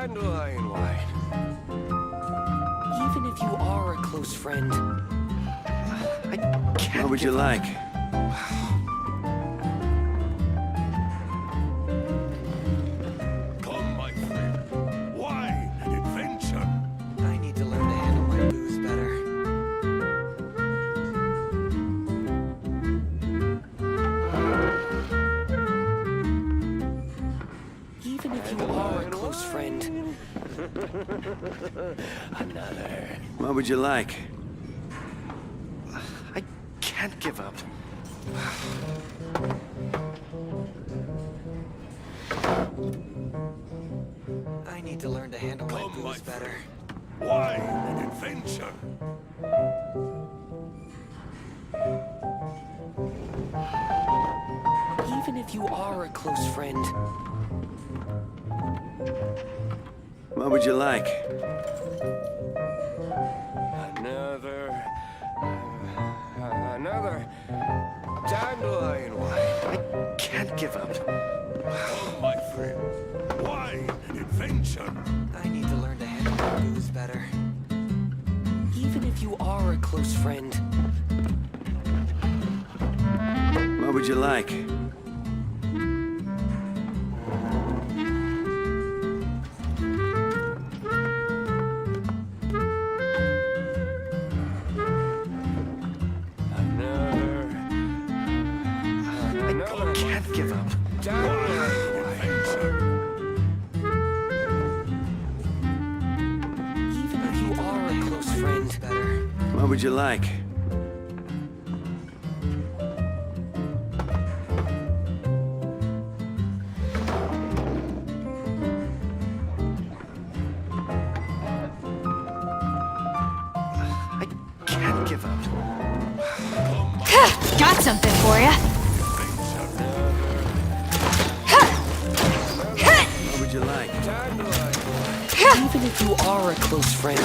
Dandelion wine. Even if you are a close friend, I can't. What would you like? Come, my friend. Wine and adventure. I need to learn to handle my booze better. Even if you are a close friend. Another. What would you like? I can't give up. I need to learn to handle my Come, my booze better. Wine and adventure. Even if you are a close friend. What would you like? Another dandelion wine. I can't give up. Come, my friend. Wine and adventure. I need to learn to handle my booze better. Even if you are a close friend. What would you like? I can't give up. Even if you are a close friend. Better. What would you like? I can't give up. Got something for ya. What would you like? Even if you are a close friend.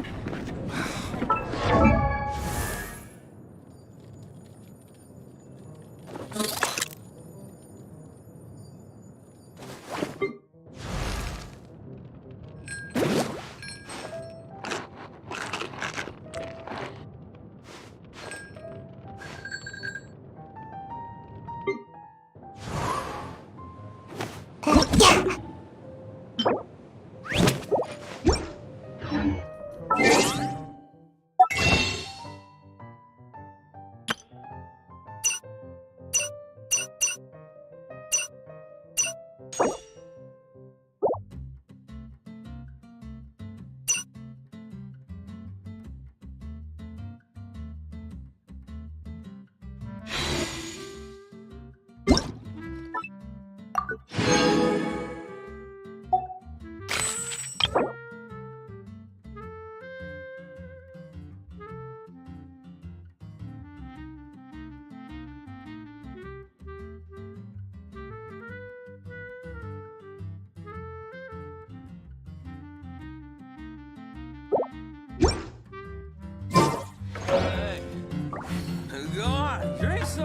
I can't give up.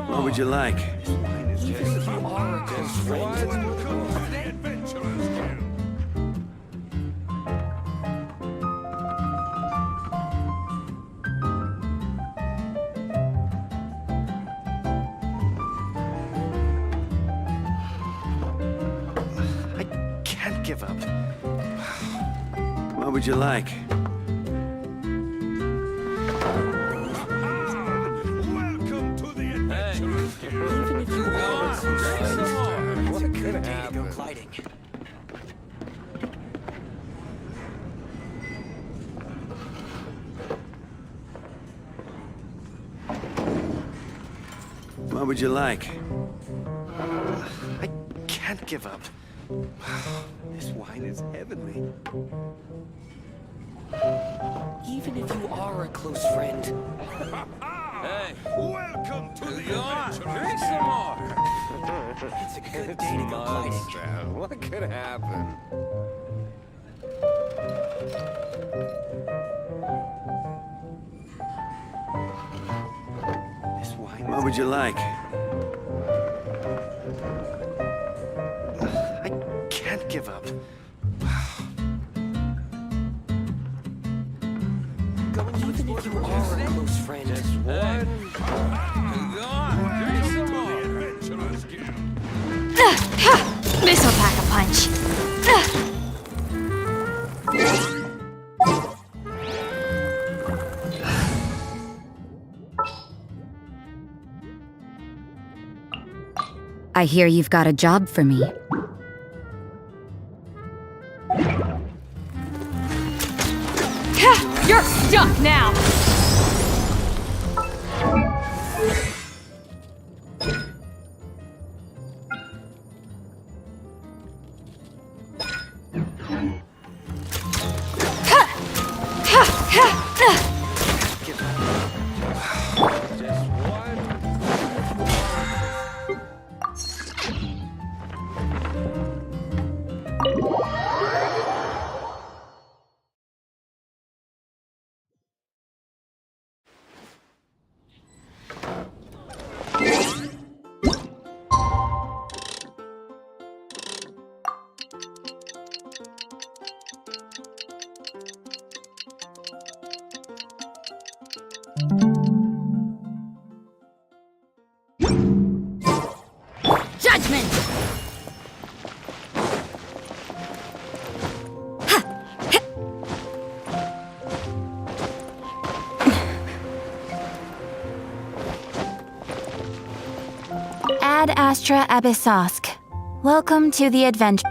What would you like? Even if you are a close friend. Welcome to the Adventurers Guild. I can't give up. What would you like? Welcome to the Adventurers Guild. Even if you are a close friend. What a good day to go gliding. What would you like? I can't give up. This wine is heavenly. Even if you are a close friend. Hey, welcome to the Adventurers Drink some more. It's a good day to go gliding. What could happen? This wine What would you like? I can't give up. Even if you are a close friend. Just one. Go on. Drink some more. Adventurers Guild. This'll pack a punch. I hear you've got a job for me. You're stuck now! Just one. Judgment! Ad Astra Abyssosk. Welcome to the adventure.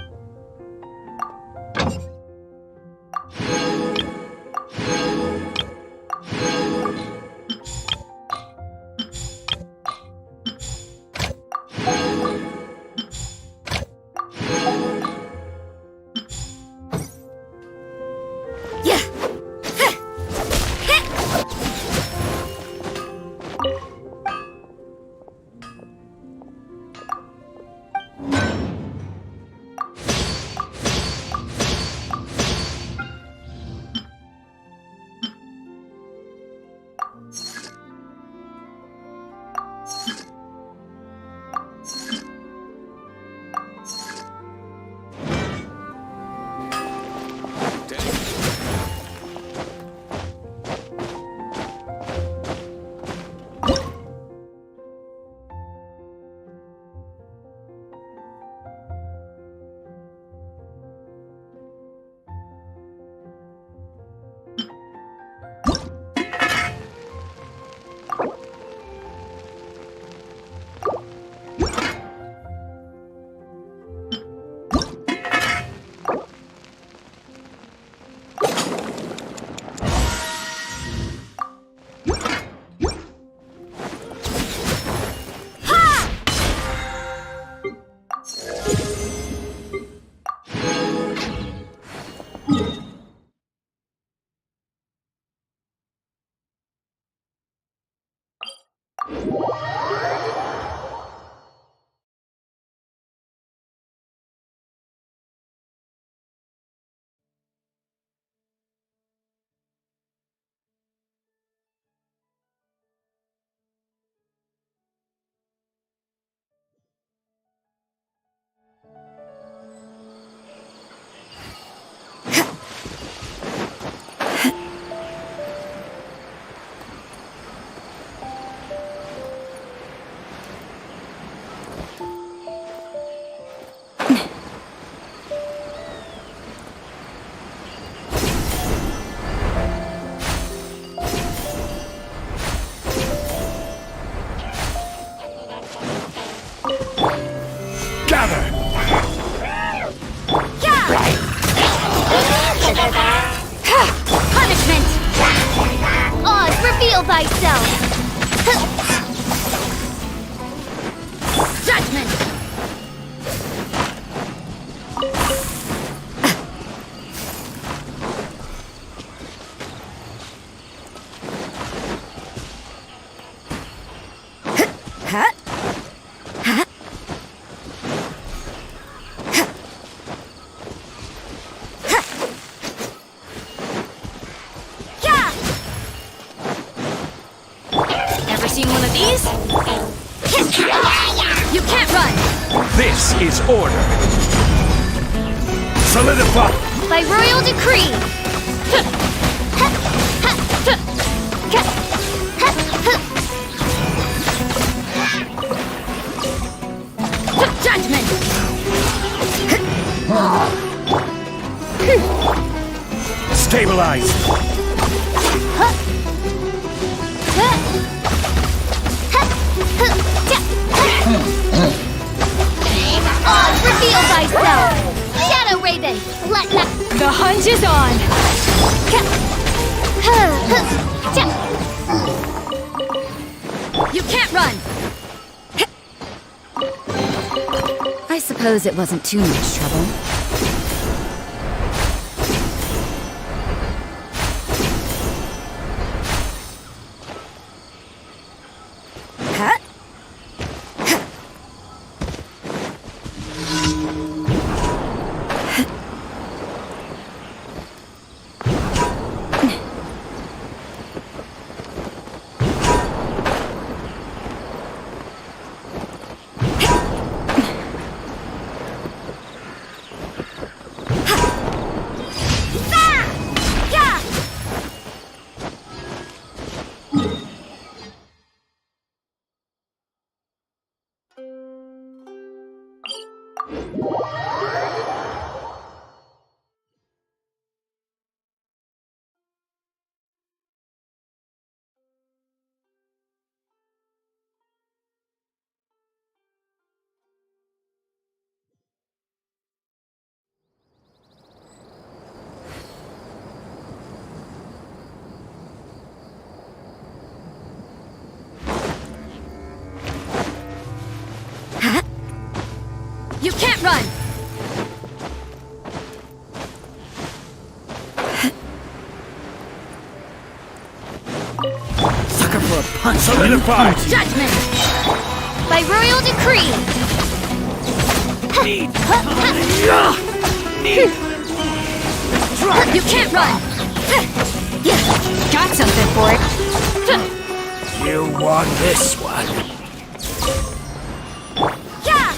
Reveal thyself! Judgment! Huh? Huh? seen one of these? You can't run! This is order. Solidify. By royal decree! Judgment! Stabilize. Odds, reveal thyself! Shadow Raven, let not... The hunt is on! You can't run! I suppose it wasn't too much trouble. Huh? You can't run! Sucker for a punch. Solidify. Judgment! By royal decree! You can't run! Got something for it! You want this one? Yeah!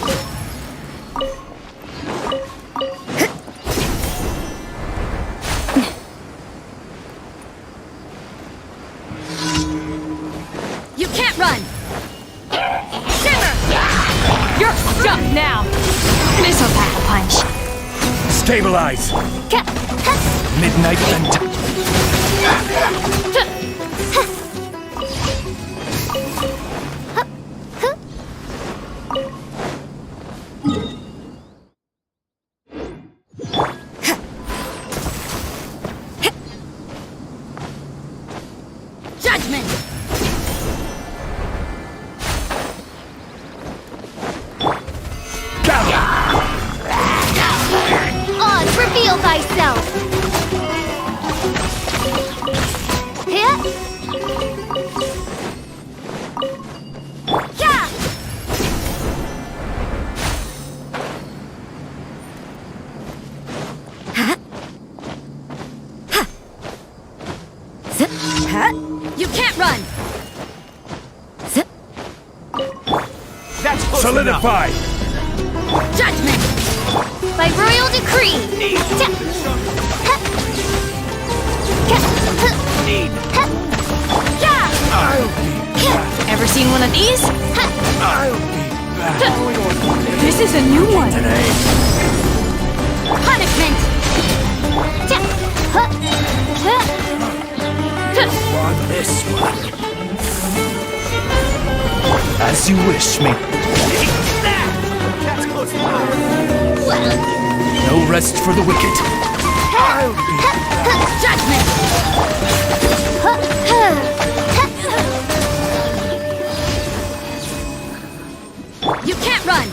You can't run! Shimmer! You're stuck now! This'll pack a punch. Stabilize. Midnight and... Judgment! Odds, reveal thyself! Here? Yeah! Zip. Huh? You can't run! Zip. That's solidify. Judgment! By royal decree! Ever seen one of these? I'll be back. This is a new one. Today. Punishment! Want this one? As you wish, me. That's close enough. No rest for the wicked. Judgment! You can't run!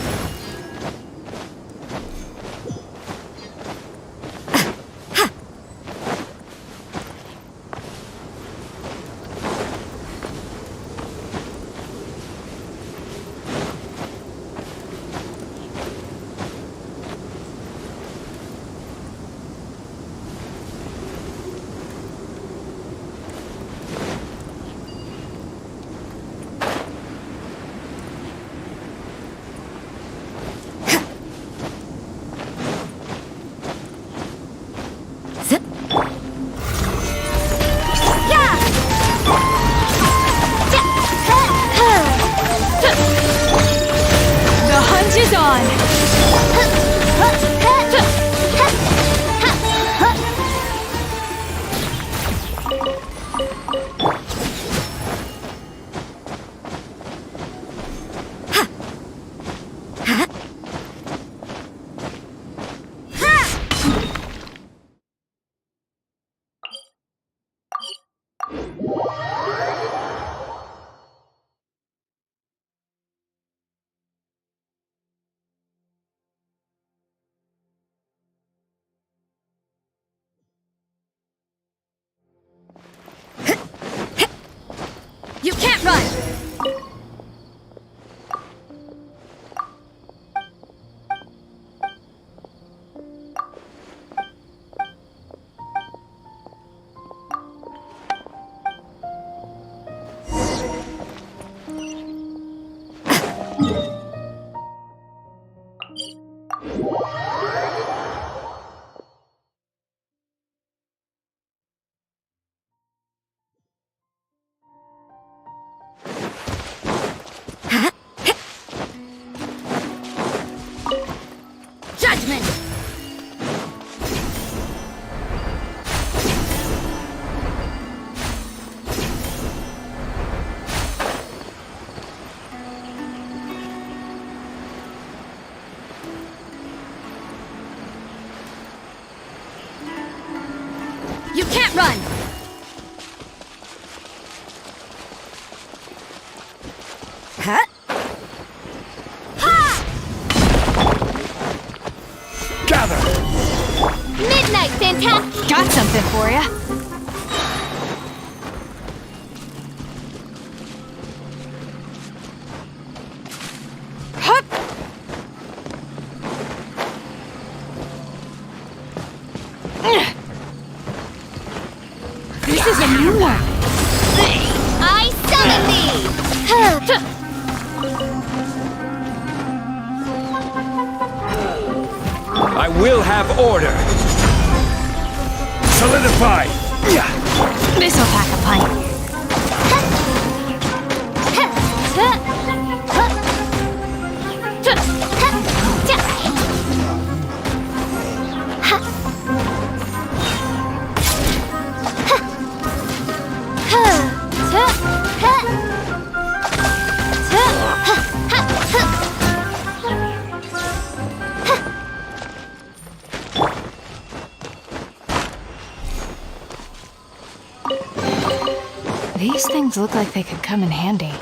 can't run! Judgment! You can't run! Huh? Gather! Midnight, fantastic! Got something for ya. Hup! This is a new one. I summon thee! I will have order! Solidify! This'll pack a punch. These things look like they could come in handy.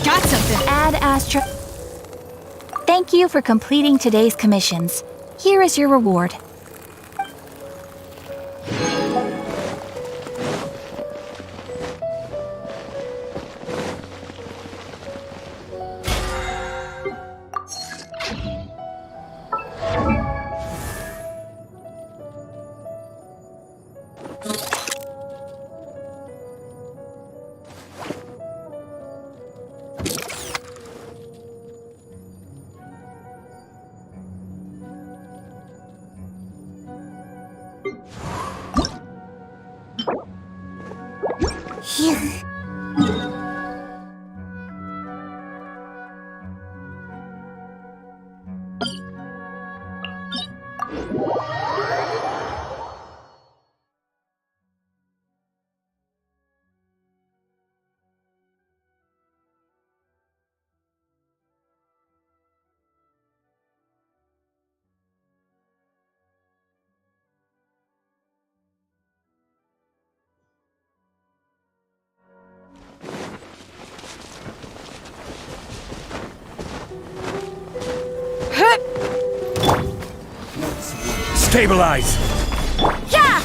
Got something. Ad Astra. Thank you for completing today's commissions. Here is your reward. Stabilize! Yeah!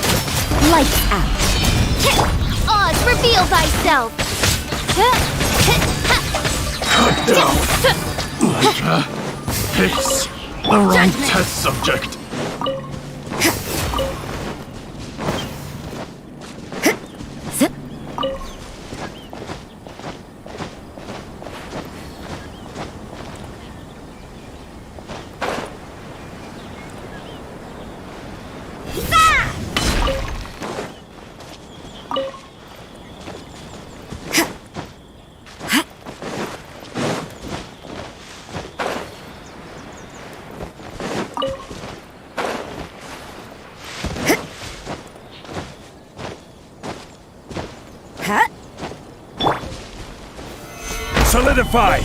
Lights out. Oz, reveal thyself. Cut down! It's the wrong test subject. Solidify!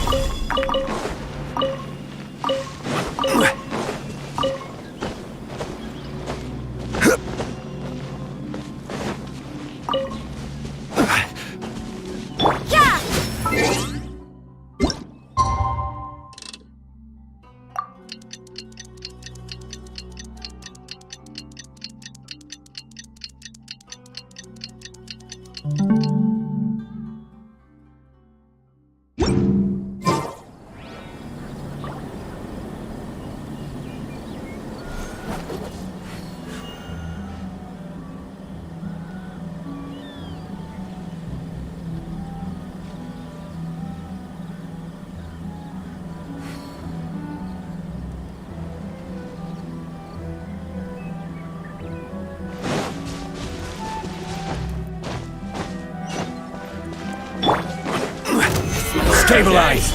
Stabilize!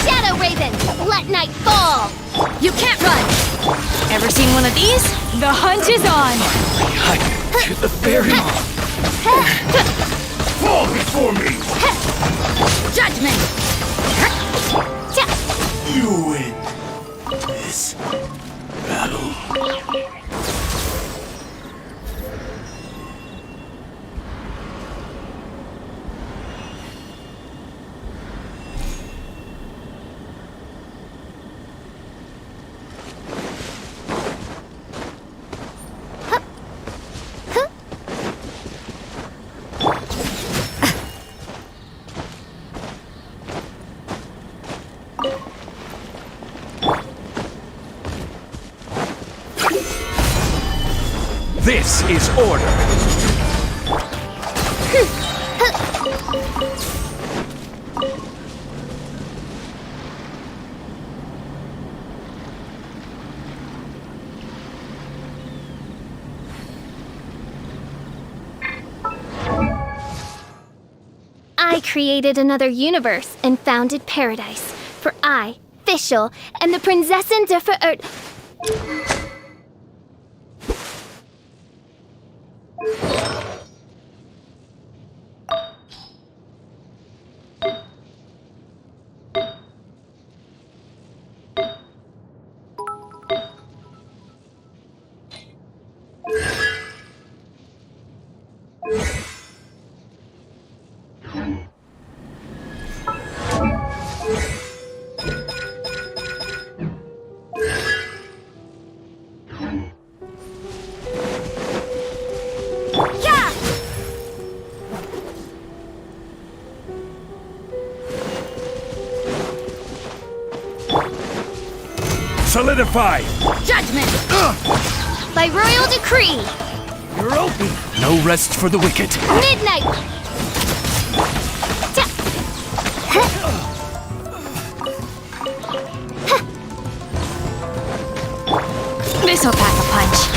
Shadow Raven, let night fall! You can't run! Ever seen one of these? The hunt is on! To the very Fall before me! Judgment! You win this battle. This is order! I created another universe and founded paradise. For I, Fischl, am the Prinzessin der Verirrt. Solidify! Judgment! By royal decree! You're open! No rest for the wicked! Midnight! This'll pack a punch.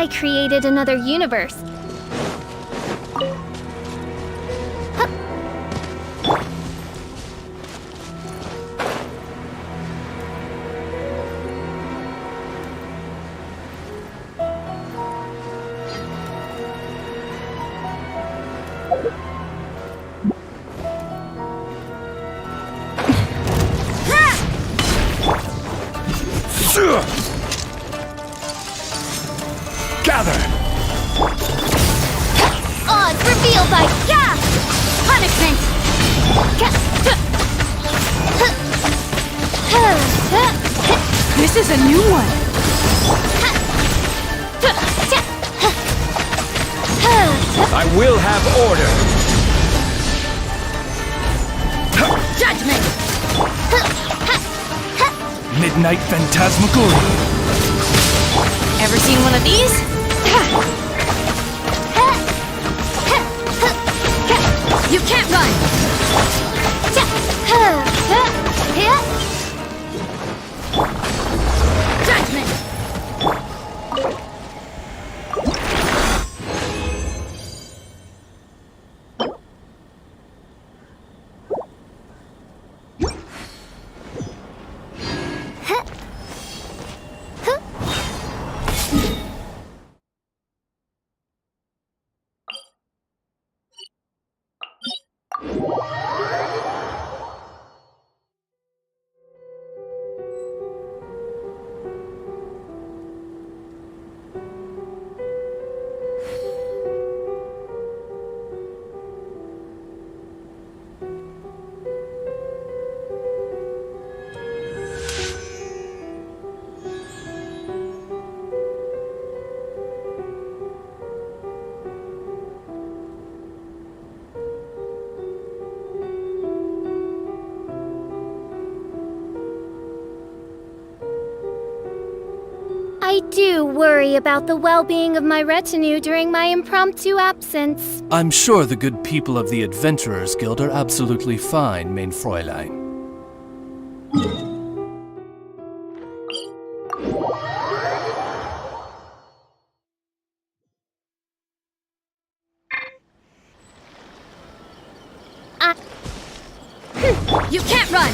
I created another universe. Gather! Odds revealed by punishment! This is a new one. I will have order! Judgment! Midnight Phantasmagoria! Ever seen one of these? You can't run! Judgment! I do worry about the well-being of my retinue during my impromptu absence. I'm sure the good people of the Adventurers Guild are absolutely fine, mein Fräulein. You can't run!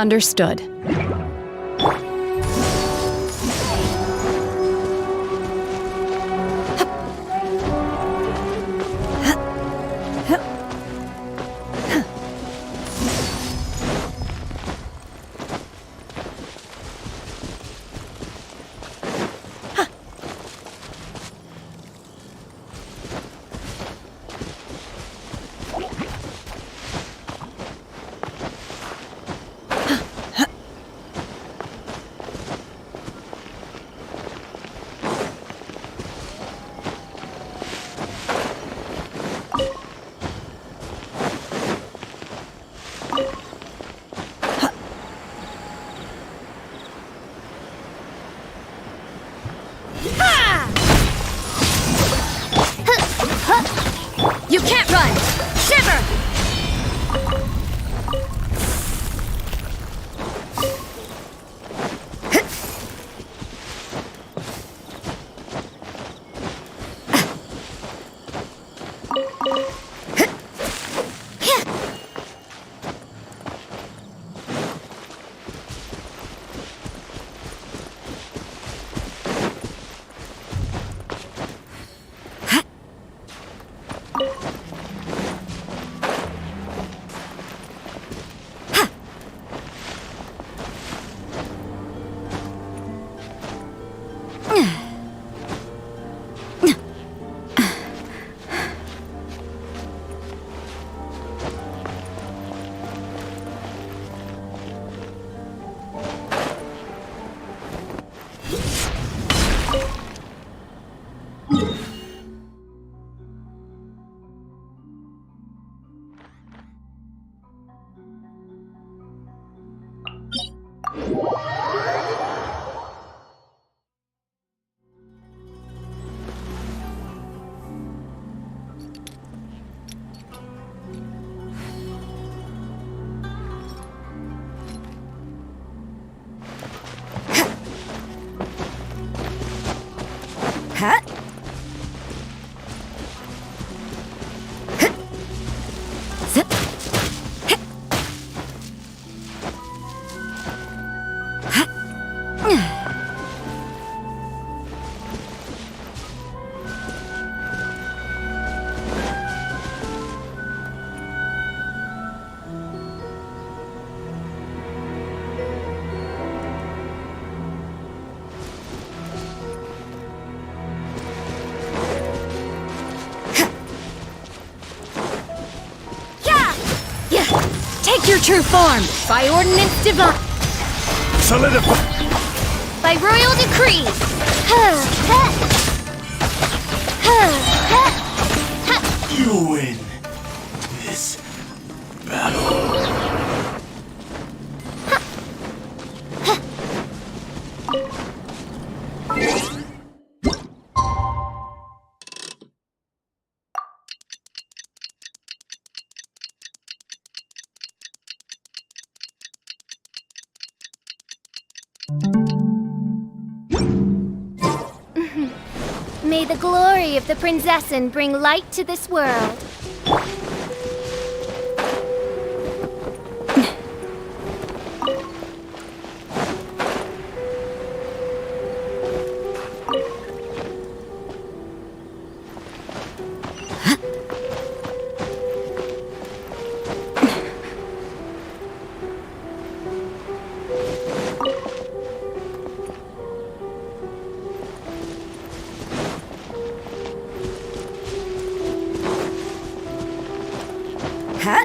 Understood. You can't run! Shiver! Huh? Take your true form, by ordinance divine. Solidify. By royal decree! You win this battle. May the glory of the Prinzessin bring light to this world. Huh?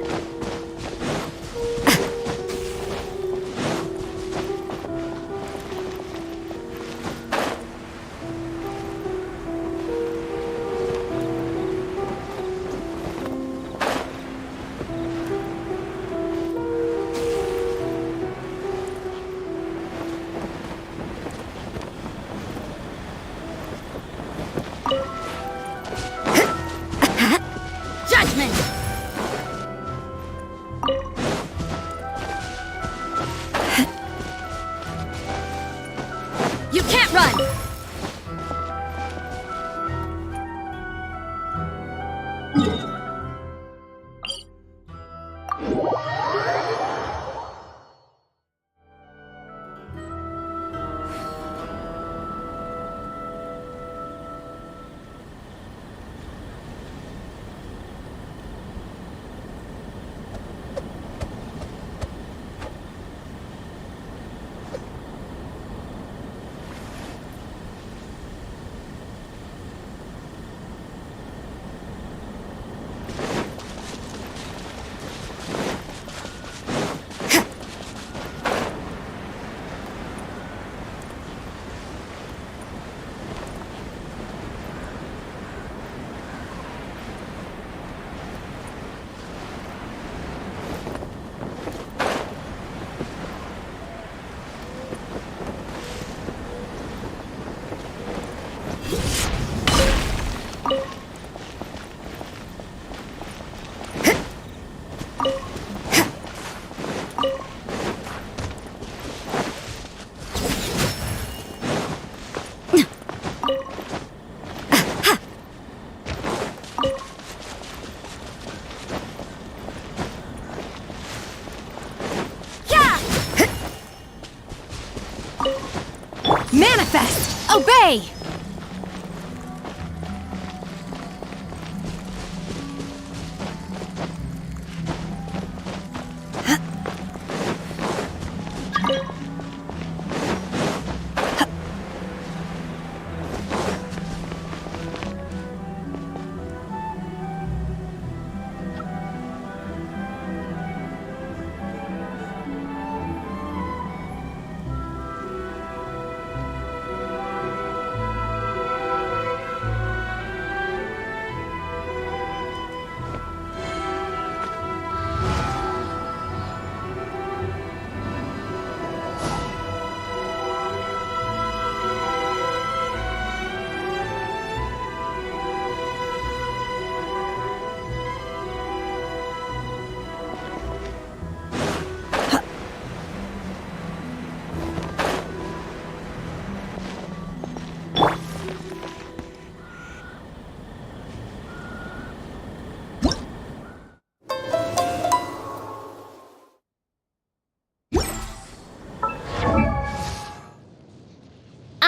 Manifest! Obey!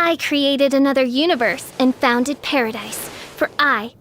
I created another universe and founded paradise, for I...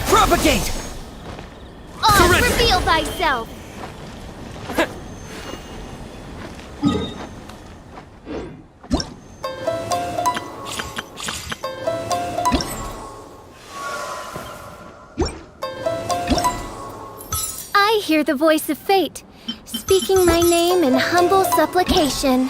Propagate! Oh, reveal thyself! I hear the voice of fate, speaking my name in humble supplication.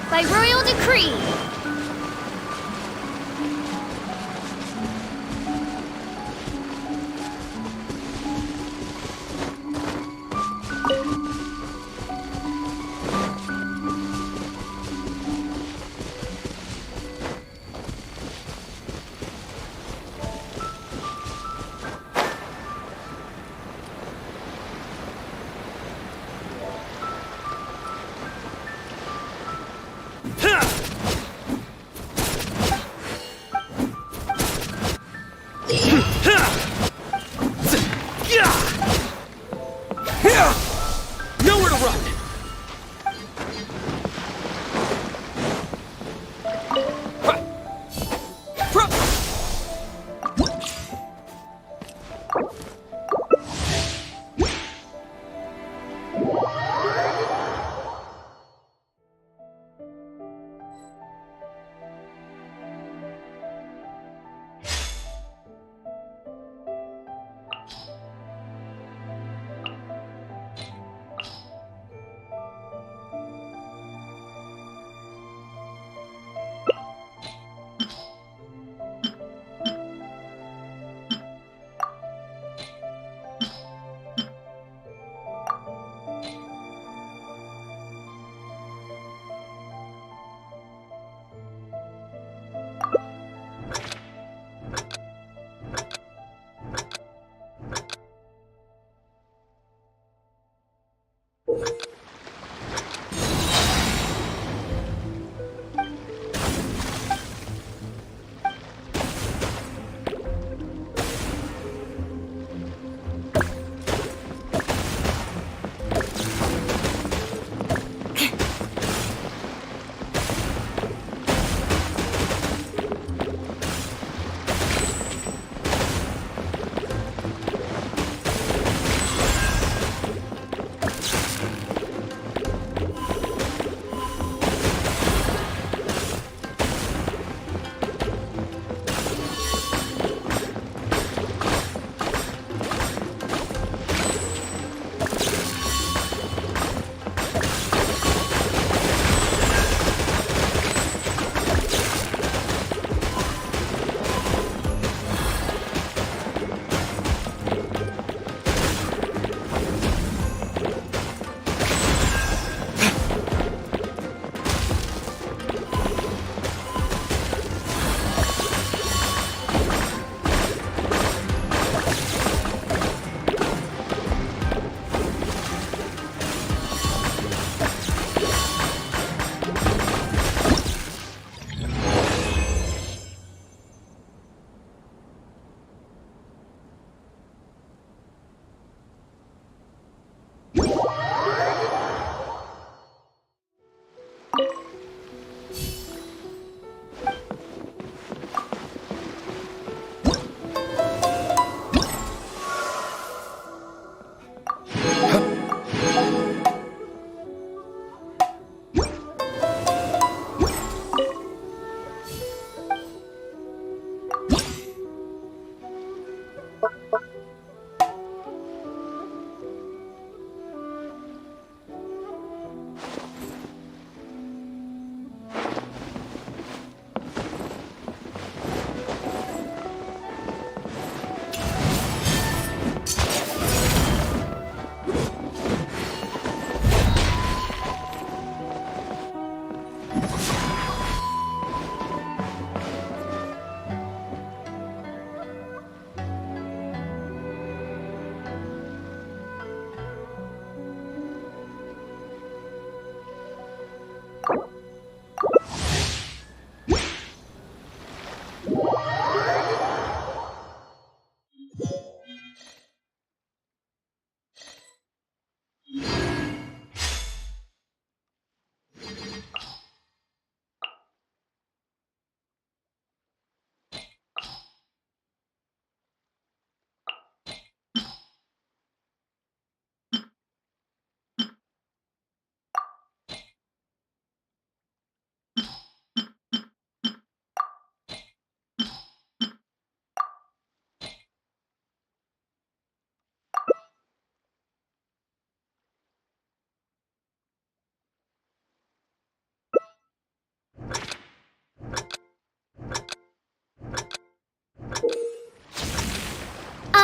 By royal decree!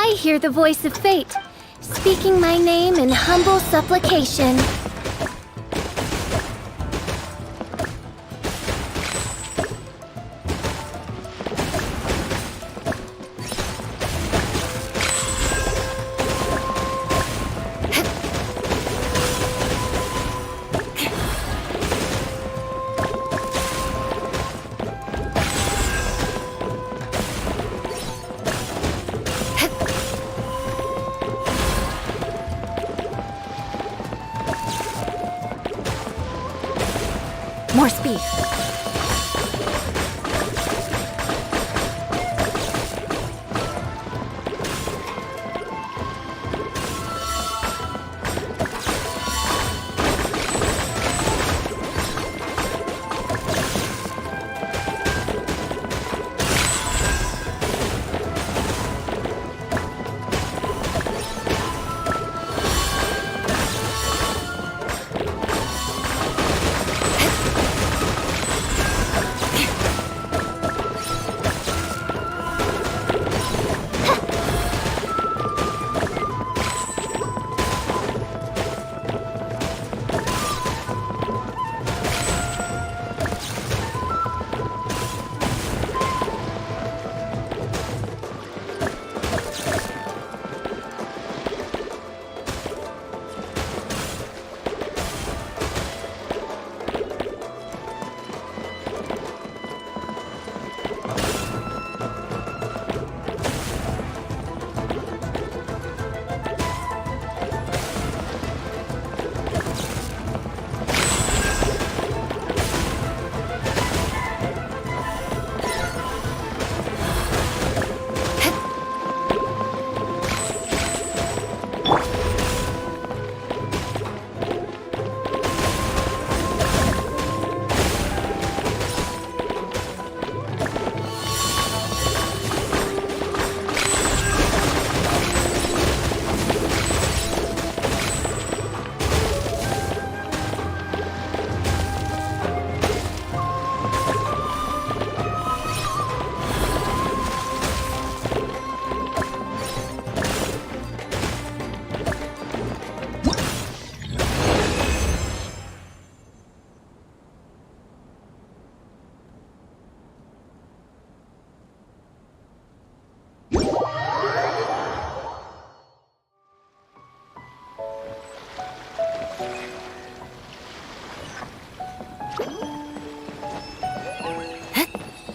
I hear the voice of fate, speaking my name in humble supplication. More speed.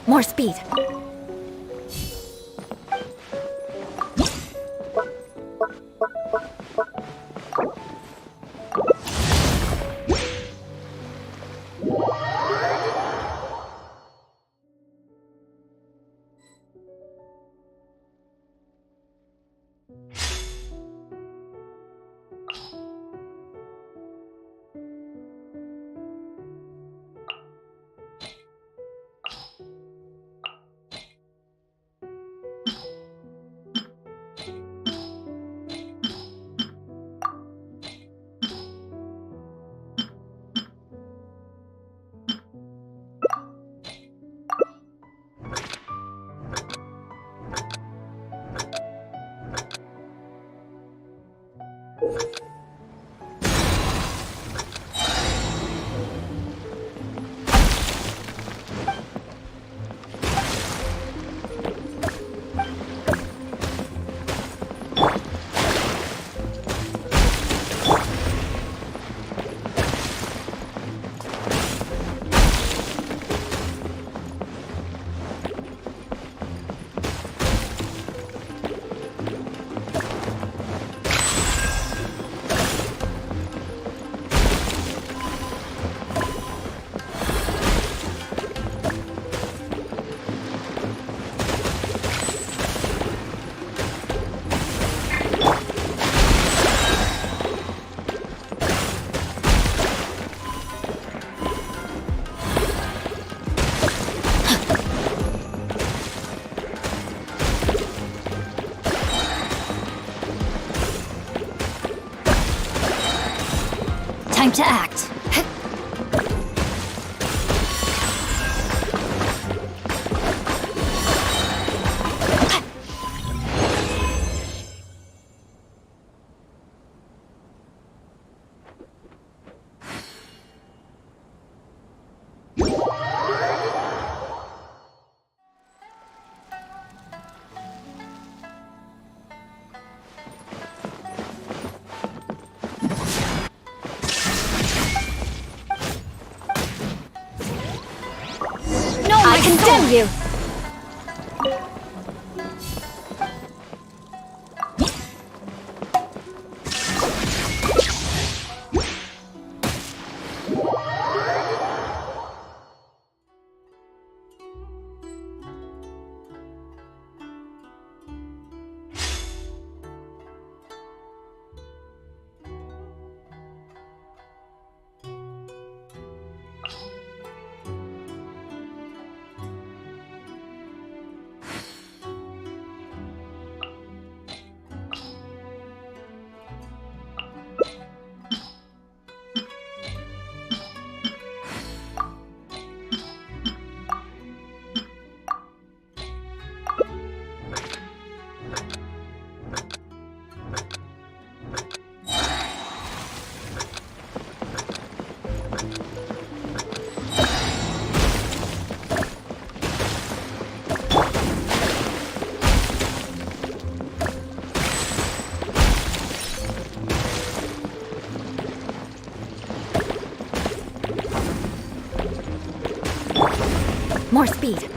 More speed. Time to act. find you! More speed.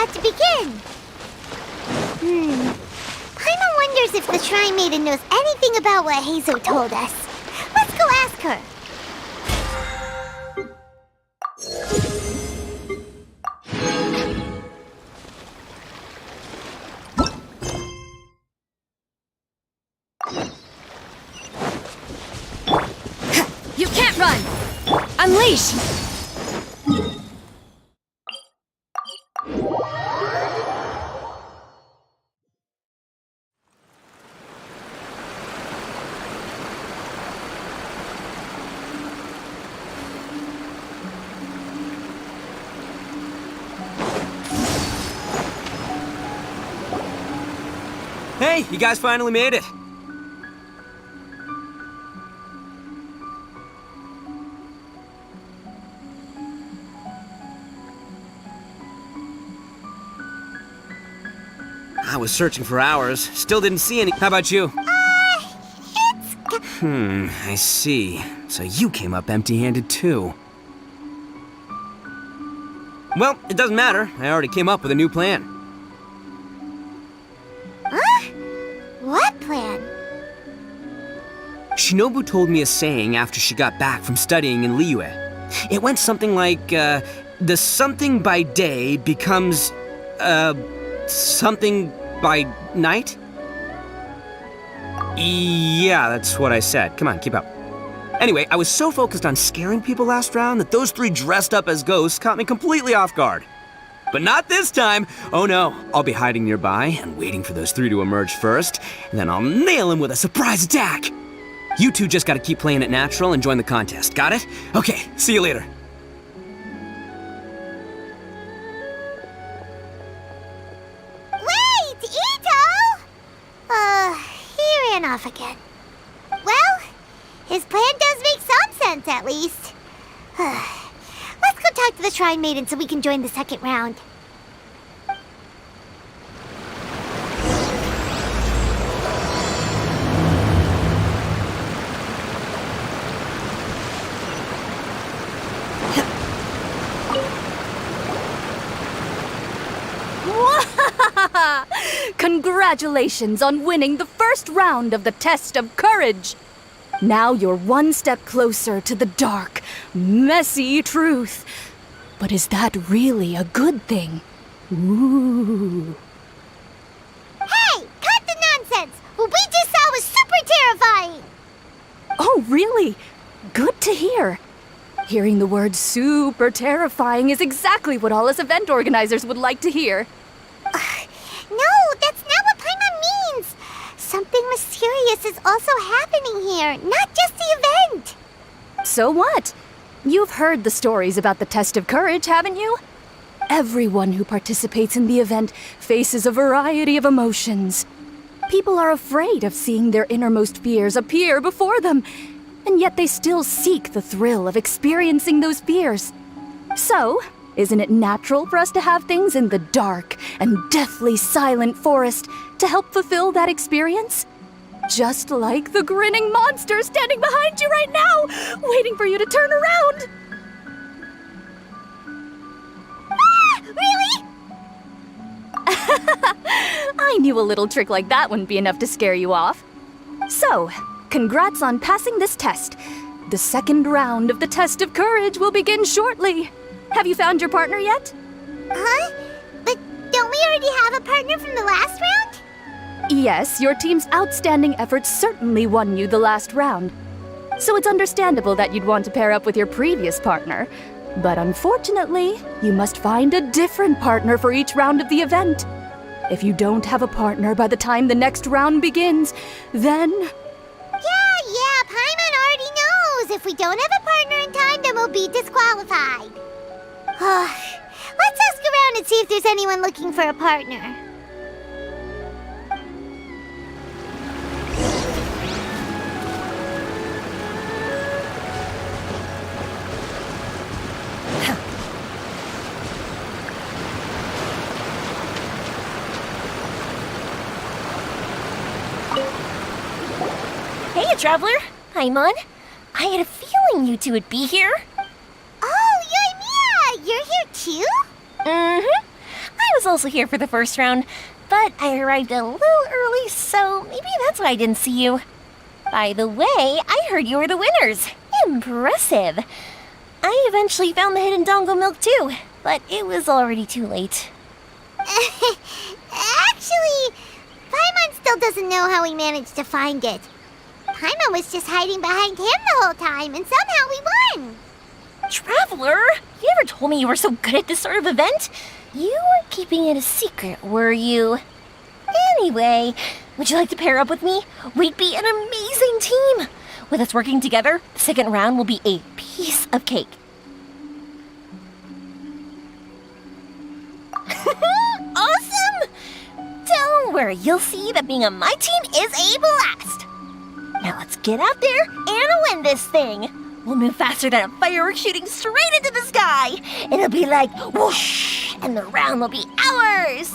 about to begin. Paimon wonders if the Shrine Maiden knows anything about what Hazo told us. Let's go ask her. You can't run! Unleash! Hey, you guys finally made it. I was searching for hours, still didn't see any. How about you? I see. So you came up empty-handed too. Well, it doesn't matter. I already came up with a new plan. Huh? What plan? Shinobu told me a saying after she got back from studying in Liyue. It went something like, the something by day becomes, something by night? Yeah, that's what I said. Come on, keep up. Anyway, I was so focused on scaring people last round that those three dressed up as ghosts caught me completely off guard. But not this time! Oh no, I'll be hiding nearby and waiting for those three to emerge first, and then I'll nail them with a surprise attack! You two just gotta keep playing it natural and join the contest, got it? Okay, see you later. Wait, Ito! He ran off again. Well, his plan does make some sense, at least. Let's go talk to the Shrine Maiden so we can join the second round. Congratulations on winning the first round of the test of courage! Now you're one step closer to the dark, messy truth. But is that really a good thing? Ooh. Hey! Cut the nonsense! What we just saw was super terrifying! Oh, really? Good to hear. Hearing the word super terrifying is exactly what all us event organizers would like to hear. No, that's not what Paimon means! Something mysterious is also happening here, not just the event! So what? You've heard the stories about the test of courage, haven't you? Everyone who participates in the event faces a variety of emotions. People are afraid of seeing their innermost fears appear before them, and yet they still seek the thrill of experiencing those fears. So, isn't it natural for us to have things in the dark and deathly silent forest to help fulfill that experience? Just like the grinning monster standing behind you right now, waiting for you to turn around. Ah! Really? I knew a little trick like that wouldn't be enough to scare you off. So, congrats on passing this test. The second round of the test of courage will begin shortly. Have you found your partner yet? Huh? But don't we already have a partner from the last round? Yes, your team's outstanding efforts certainly won you the last round. So it's understandable that you'd want to pair up with your previous partner. But unfortunately, you must find a different partner for each round of the event. If you don't have a partner by the time the next round begins, then... Yeah, Paimon already knows. If we don't have a partner in time, then we'll be disqualified. Let's ask around and see if there's anyone looking for a partner. Hey, Traveler! Paimon. I had a feeling you two would be here. Oh, Yoimiya! You're here too? Mm-hmm. I was also here for the first round, but I arrived a little early, so maybe that's why I didn't see you. By the way, I heard you were the winners. Impressive. I eventually found the hidden dongo milk too, but it was already too late. Actually, Paimon still doesn't know how we managed to find it. Paimon was just hiding behind him the whole time, and somehow we won. Traveler, you never told me you were so good at this sort of event. You were keeping it a secret, were you? Anyway, would you like to pair up with me? We'd be an amazing team. With us working together, the second round will be a piece of cake. Awesome! Don't worry, you'll see that being on my team is a blast. Now let's get out there and win this thing. We'll move faster than a firework shooting straight into the sky. It'll be like whoosh, and the round will be ours.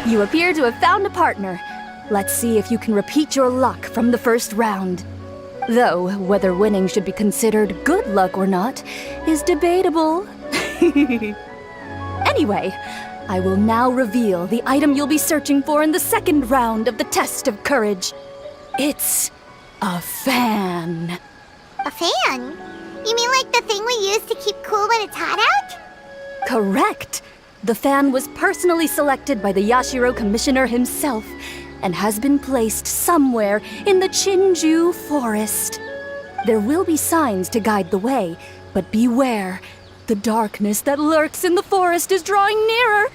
You appear to have found a partner. Let's see if you can repeat your luck from the first round. Though, whether winning should be considered good luck or not is debatable. Anyway, I will now reveal the item you'll be searching for in the second round of the test of courage. It's a fan. A fan? You mean like the thing we use to keep cool when it's hot out? Correct. The fan was personally selected by the Yashiro Commissioner himself and has been placed somewhere in the Chinju Forest. There will be signs to guide the way, but beware. The darkness that lurks in the forest is drawing nearer.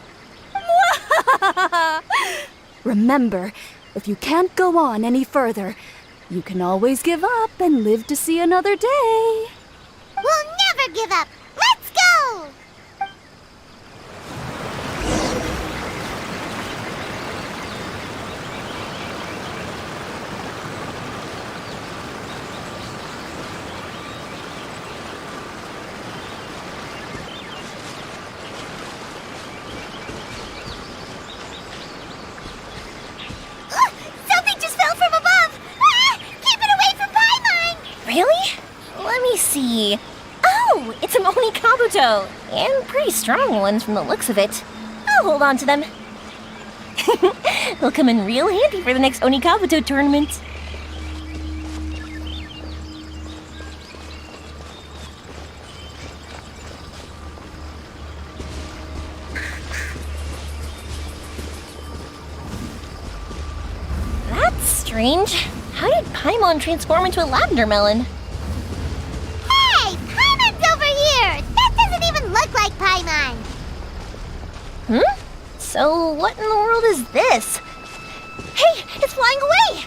Remember, if you can't go on any further, you can always give up and live to see another day. We'll never give up! Let's go! Something just fell from above! Ah! Keep it away from Paimon! Really? Let me see. Oh, it's an Onikabuto, and pretty strong ones from the looks of it. I'll hold on to them. They'll come in real handy for the next Onikabuto tournament. That's strange. How did Paimon transform into a lavender melon? Hey! Paimon's over here! That doesn't even look like Paimon! So what in the world is this? Hey, it's flying away!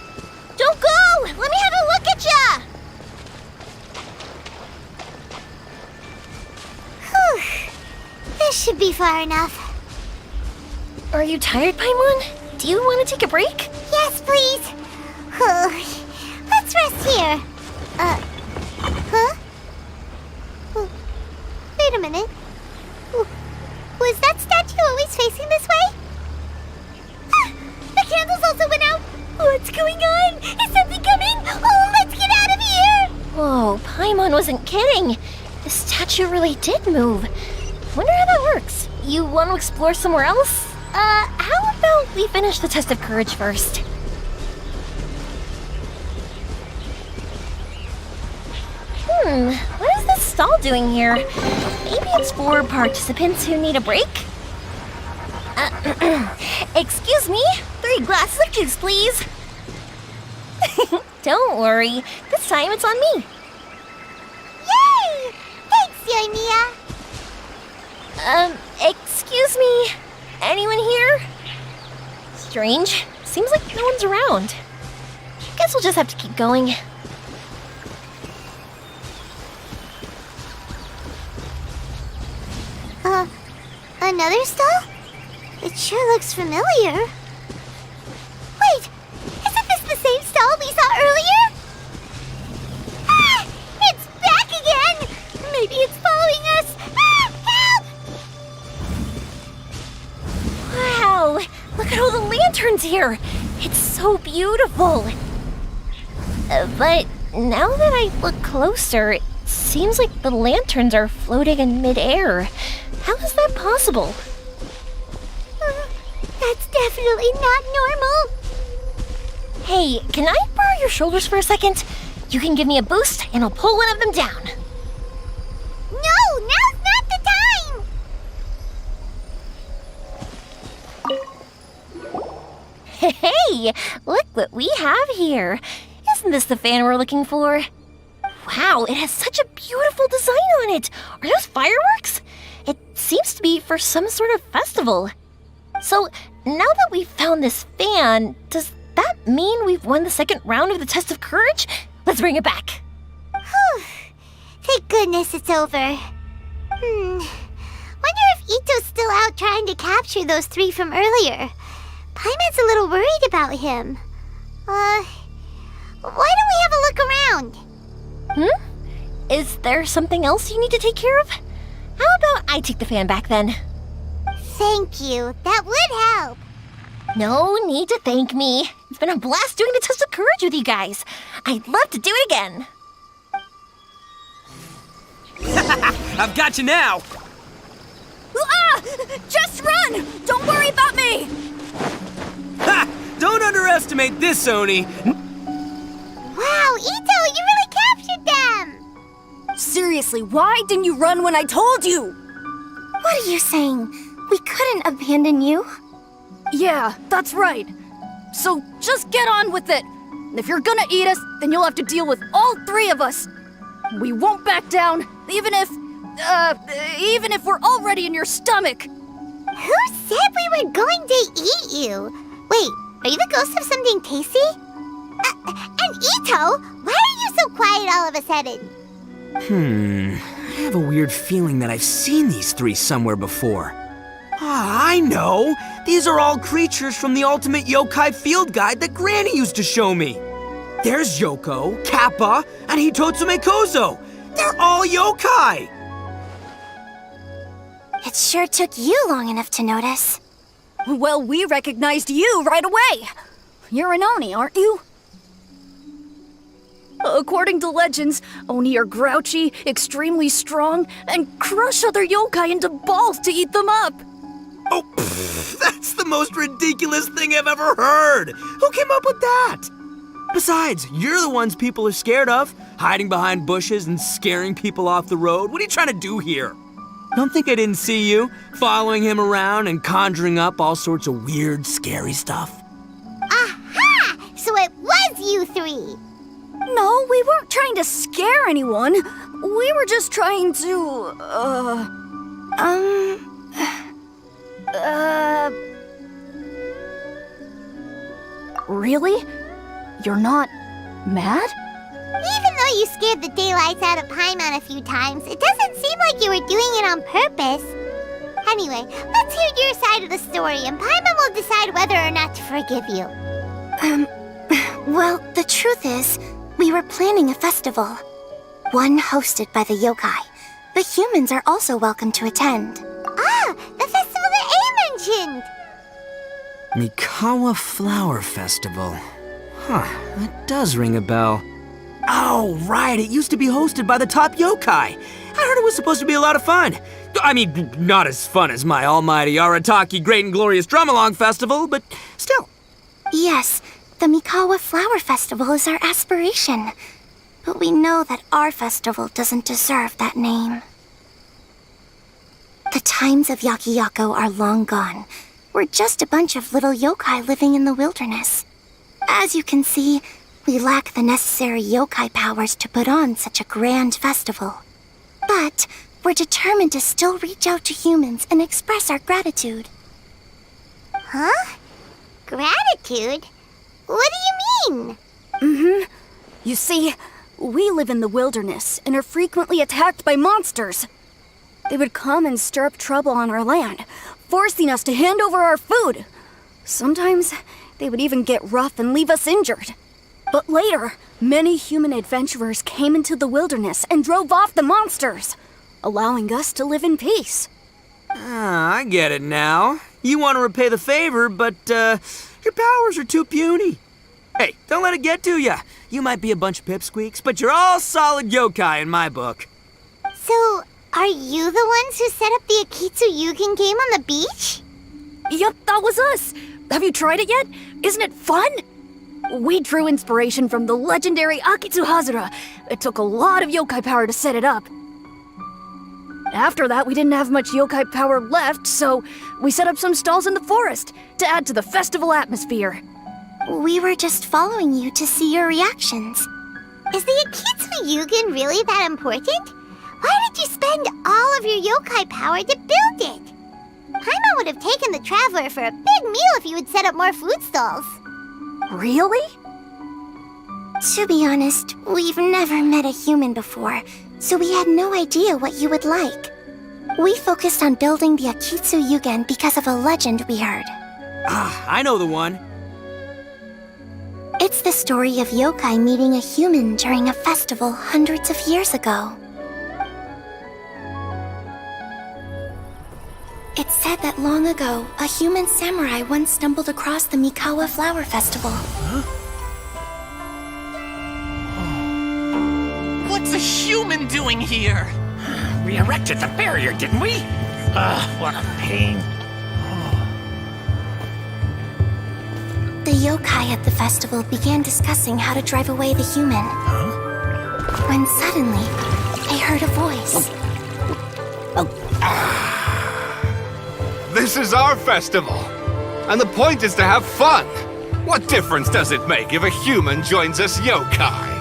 Don't go! Let me have a look at ya! Whew. This should be far enough. Are you tired, Paimon? Do you want to take a break? Yes, please. Let's rest here. Huh? Wait a minute. Was that statue always facing this way? Ah, the candles also went out. What's going on? Is something coming? Oh, let's get out of here! Whoa, Paimon wasn't kidding. The statue really did move. Wonder how that works. You want to explore somewhere else? How about we finish the test of courage first? What is this stall doing here? Maybe it's for participants who need a break? Excuse me, 3 glasses of juice, please. Don't worry, this time it's on me. Yay! Thanks, Yoimiya. Excuse me, anyone here? Strange, seems like no one's around. Guess we'll just have to keep going. Another stall? It sure looks familiar. Wait, isn't this the same stall we saw earlier? Ah! lanterns here. It's so beautiful. But now that I look closer, it seems like the lanterns are floating in midair. How is that possible? That's definitely not normal. Hey, can I borrow your shoulders for a second? You can give me a boost, and I'll pull one of them down. No, now's not the time! Hey, look what we have here. Isn't this the fan we're looking for? Wow, it has such a beautiful design on it. Are those fireworks? It seems to be for some sort of festival. So, now that we've found this fan, does that mean we've won the second round of the test of courage? Let's bring it back. Whew. Thank goodness it's over. Wonder if Ito's still out trying to capture those 3 from earlier. Paimon's a little worried about him. Why don't we have a look around? Is there something else you need to take care of? How about I take the fan back then? Thank you. That would help. No need to thank me. It's been a blast doing the test of courage with you guys. I'd love to do it again. I've got you now! Just run! Don't worry about me! Ha! Don't underestimate this, Oni! Wow, Ito, you really captured them! Seriously, why didn't you run when I told you? What are you saying? We couldn't abandon you. Yeah, that's right. So just get on with it. If you're gonna eat us, then you'll have to deal with all 3 of us. We won't back down, even if we're already in your stomach. Who said we were going to eat you? Wait, are you the ghost of something tasty? And Ito, why are you so quiet all of a sudden? I have a weird feeling that I've seen these 3 somewhere before. I know! These are all creatures from the Ultimate Yokai Field Guide that Granny used to show me. There's Yoko, Kappa, and Hitotsume Kozo. They're all yokai! It sure took you long enough to notice. Well, we recognized you right away. You're an Oni, aren't you? According to legends, Oni are grouchy, extremely strong, and crush other yokai into balls to eat them up. Oh, that's the most ridiculous thing I've ever heard! Who came up with that? Besides, you're the ones people are scared of, hiding behind bushes and scaring people off the road. What are you trying to do here? Don't think I didn't see you, following him around and conjuring up all sorts of weird, scary stuff. Aha! So it was you 3! No, we weren't trying to scare anyone. We were just trying to, Really? You're not mad? Even though you scared the daylights out of Paimon a few times, it doesn't seem like you were doing it on purpose. Anyway, let's hear your side of the story, and Paimon will decide whether or not to forgive you. Well, the truth is, we were planning a festival. One hosted by the yokai, but humans are also welcome to attend. Ah, the festival that A mentioned! Mikawa Flower Festival. Huh, that does ring a bell. Oh, right, it used to be hosted by the top yokai. I heard it was supposed to be a lot of fun. I mean, not as fun as my almighty Arataki Great and Glorious Drum-Along Festival, but still. Yes, the Mikawa Flower Festival is our aspiration. But we know that our festival doesn't deserve that name. The times of Yakiyako are long gone. We're just a bunch of little yokai living in the wilderness. As you can see, we lack the necessary yokai powers to put on such a grand festival. But we're determined to still reach out to humans and express our gratitude. Huh? Gratitude? What do you mean? You see, we live in the wilderness and are frequently attacked by monsters. They would come and stir up trouble on our land, forcing us to hand over our food. Sometimes they would even get rough and leave us injured. But later, many human adventurers came into the wilderness and drove off the monsters, allowing us to live in peace. Ah, I get it now. You want to repay the favor, but, Your powers are too puny. Hey, don't let it get to ya. You might be a bunch of pipsqueaks, but you're all solid yokai in my book. So, are you the ones who set up the Akitsu Yugen game on the beach? Yep, that was us. Have you tried it yet? Isn't it fun? We drew inspiration from the legendary Akitsu Hazara. It took a lot of yokai power to set it up. After that, we didn't have much yokai power left, so we set up some stalls in the forest to add to the festival atmosphere. We were just following you to see your reactions. Is the Akitsu Yugen really that important? Why did you spend all of your yokai power to build it? Paimon would have taken the Traveler for a big meal if you had set up more food stalls. Really? To be honest, we've never met a human before, so we had no idea what you would like. We focused on building the Akitsu Yugen because of a legend we heard. Ah, I know the one. It's the story of yokai meeting a human during a festival hundreds of years ago. It's said that long ago, a human samurai once stumbled across the Mikawa Flower Festival. What's a human doing here? We erected the barrier, didn't we? What a pain. The yokai at the festival began discussing how to drive away the human. When suddenly, they heard a voice. This is our festival, and the point is to have fun. What difference does it make if a human joins us yokai?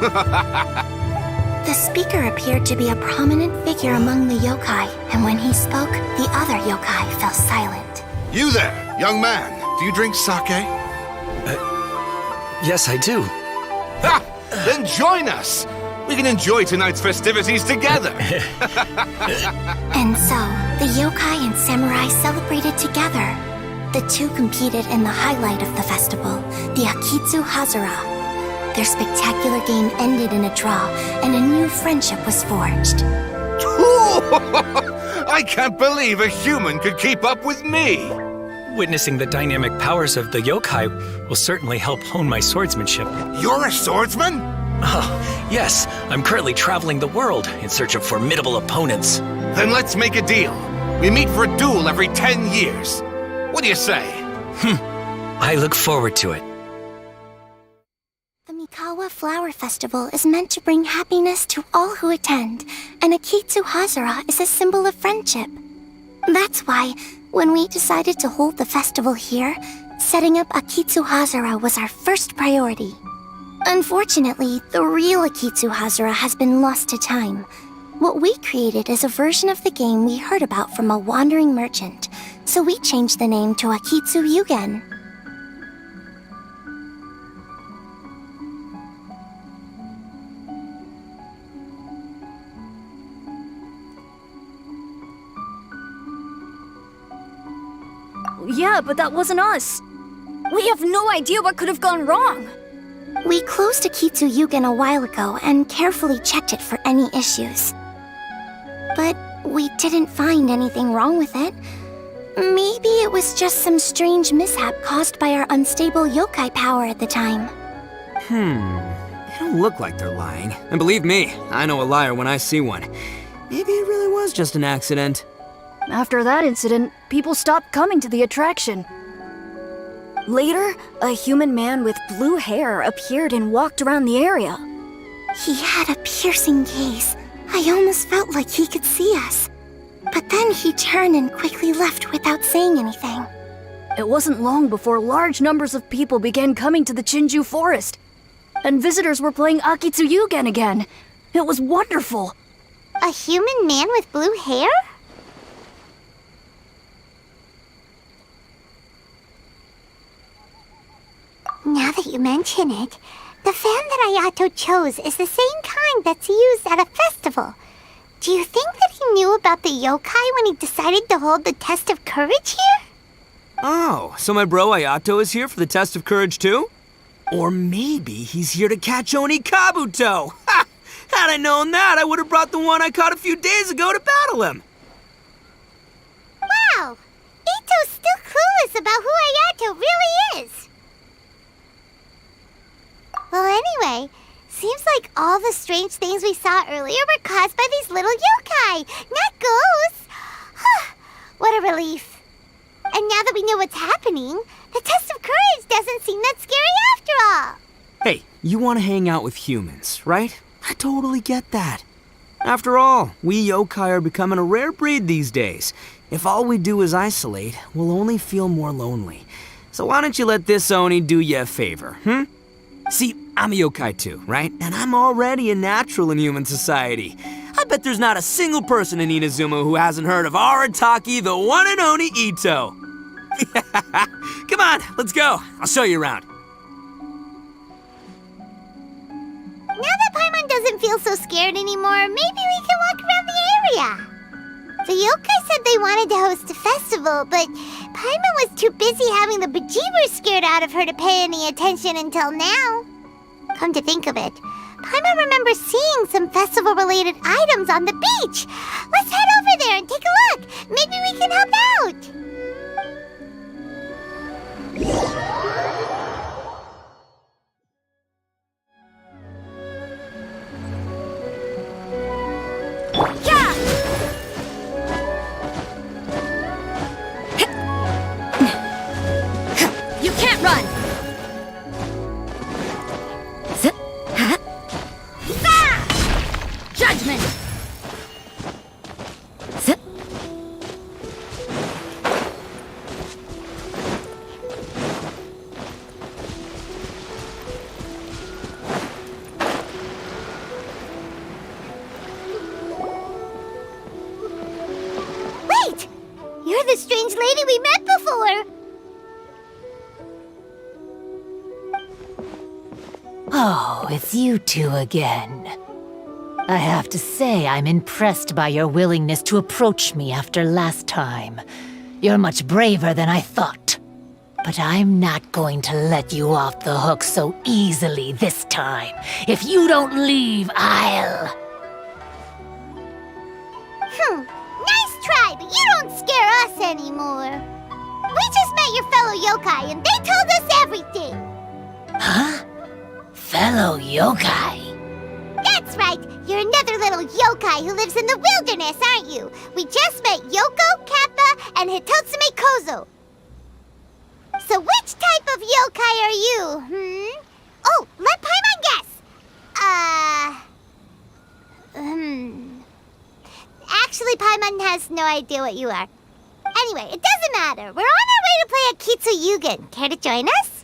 The speaker appeared to be a prominent figure among the yokai, and when he spoke, the other yokai fell silent. You there, young man, do you drink sake? Yes, I do. Ha! Then join us! We can enjoy tonight's festivities together! And so, the yokai and samurai celebrated together. The two competed in the highlight of the festival, the Akitsu Hazara. Their spectacular game ended in a draw, and a new friendship was forged. I can't believe a human could keep up with me! Witnessing the dynamic powers of the yokai will certainly help hone my swordsmanship. You're a swordsman? Oh, yes. I'm currently traveling the world in search of formidable opponents. Then let's make a deal. We meet for a duel every 10 years. What do you say? I look forward to it. The Mikawa Flower Festival is meant to bring happiness to all who attend, and Akitsu Hazara is a symbol of friendship. That's why, when we decided to hold the festival here, setting up Akitsu Hazara was our first priority. Unfortunately, the real Akitsu Hazara has been lost to time. What we created is a version of the game we heard about from a wandering merchant, so we changed the name to Akitsu Yugen. Yeah, but that wasn't us. We have no idea what could have gone wrong. We closed Akitsu Yugen a while ago and carefully checked it for any issues. But we didn't find anything wrong with it. Maybe it was just some strange mishap caused by our unstable yokai power at the time. They don't look like they're lying. And believe me, I know a liar when I see one. Maybe it really was just an accident. After that incident, people stopped coming to the attraction. Later, a human man with blue hair appeared and walked around the area. He had a piercing gaze. I almost felt like he could see us. But then he turned and quickly left without saying anything. It wasn't long before large numbers of people began coming to the Chinju forest. And visitors were playing Akitsu Yugen again. It was wonderful. A human man with blue hair? Now that you mention it, the fan that Ayato chose is the same kind that's used at a festival. Do you think that he knew about the yokai when he decided to hold the test of courage here? Oh, so my bro Ayato is here for the test of courage too? Or maybe he's here to catch Oni Kabuto! Ha! Had I known that, I would have brought the one I caught a few days ago to battle him! Wow! Ito's still clueless about who Ayato really is! Well, anyway, seems like all the strange things we saw earlier were caused by these little yokai, not ghosts. What a relief. And now that we know what's happening, the test of courage doesn't seem that scary after all. Hey, you want to hang out with humans, right? I totally get that. After all, we yokai are becoming a rare breed these days. If all we do is isolate, we'll only feel more lonely. So why don't you let this Oni do you a favor, See, I'm a yokai too, right? And I'm already a natural in human society. I bet there's not a single person in Inazuma who hasn't heard of Arataki, the one and only Ito. Come on, let's go. I'll show you around. Now that Paimon doesn't feel so scared anymore, maybe we can walk around the area. The yokai said they wanted to host a festival, but Paimon was too busy having the bejeebers scared out of her to pay any attention until now. Come to think of it, Paimon remembers seeing some festival-related items on the beach. Let's head over there and take a look. Maybe we can help out. You can't run! Judgment! Wait! You're the strange lady we met before! Oh, it's you two again. I have to say I'm impressed by your willingness to approach me after last time. You're much braver than I thought. But I'm not going to let you off the hook so easily this time. If you don't leave, I'll... Nice try, but you don't scare us anymore. We just met your fellow yokai and they told us everything. Huh? Fellow yokai? That's right. You're another little yokai who lives in the wilderness, aren't you? We just met Yoko, Kappa, and Hitotsume Kozo. So which type of yokai are you, Oh, let Paimon guess. Actually, Paimon has no idea what you are. Anyway, it doesn't matter. We're on our way to play a Kitsuyugen. Care to join us?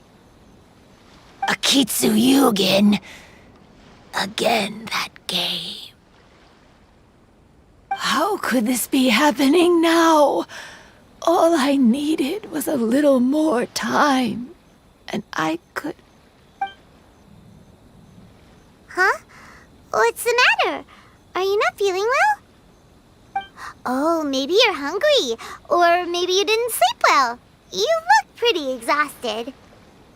A Kitsuyugen? Again, that game. How could this be happening now? All I needed was a little more time, and I could... Huh? What's the matter? Are you not feeling well? Oh, maybe you're hungry. Or maybe you didn't sleep well. You look pretty exhausted.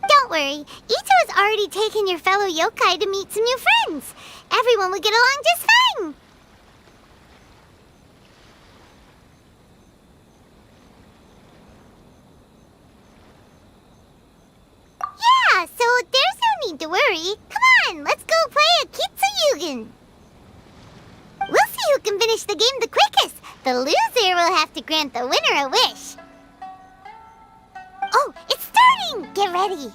Don't worry, Ito has already taken your fellow yokai to meet some new friends. Everyone will get along just fine. Yeah, so there's no need to worry. Come on, let's go play a Kitsuyugen. We'll see who can finish the game the quickest. The loser will have to grant the winner a wish. Oh, it's starting! Get ready.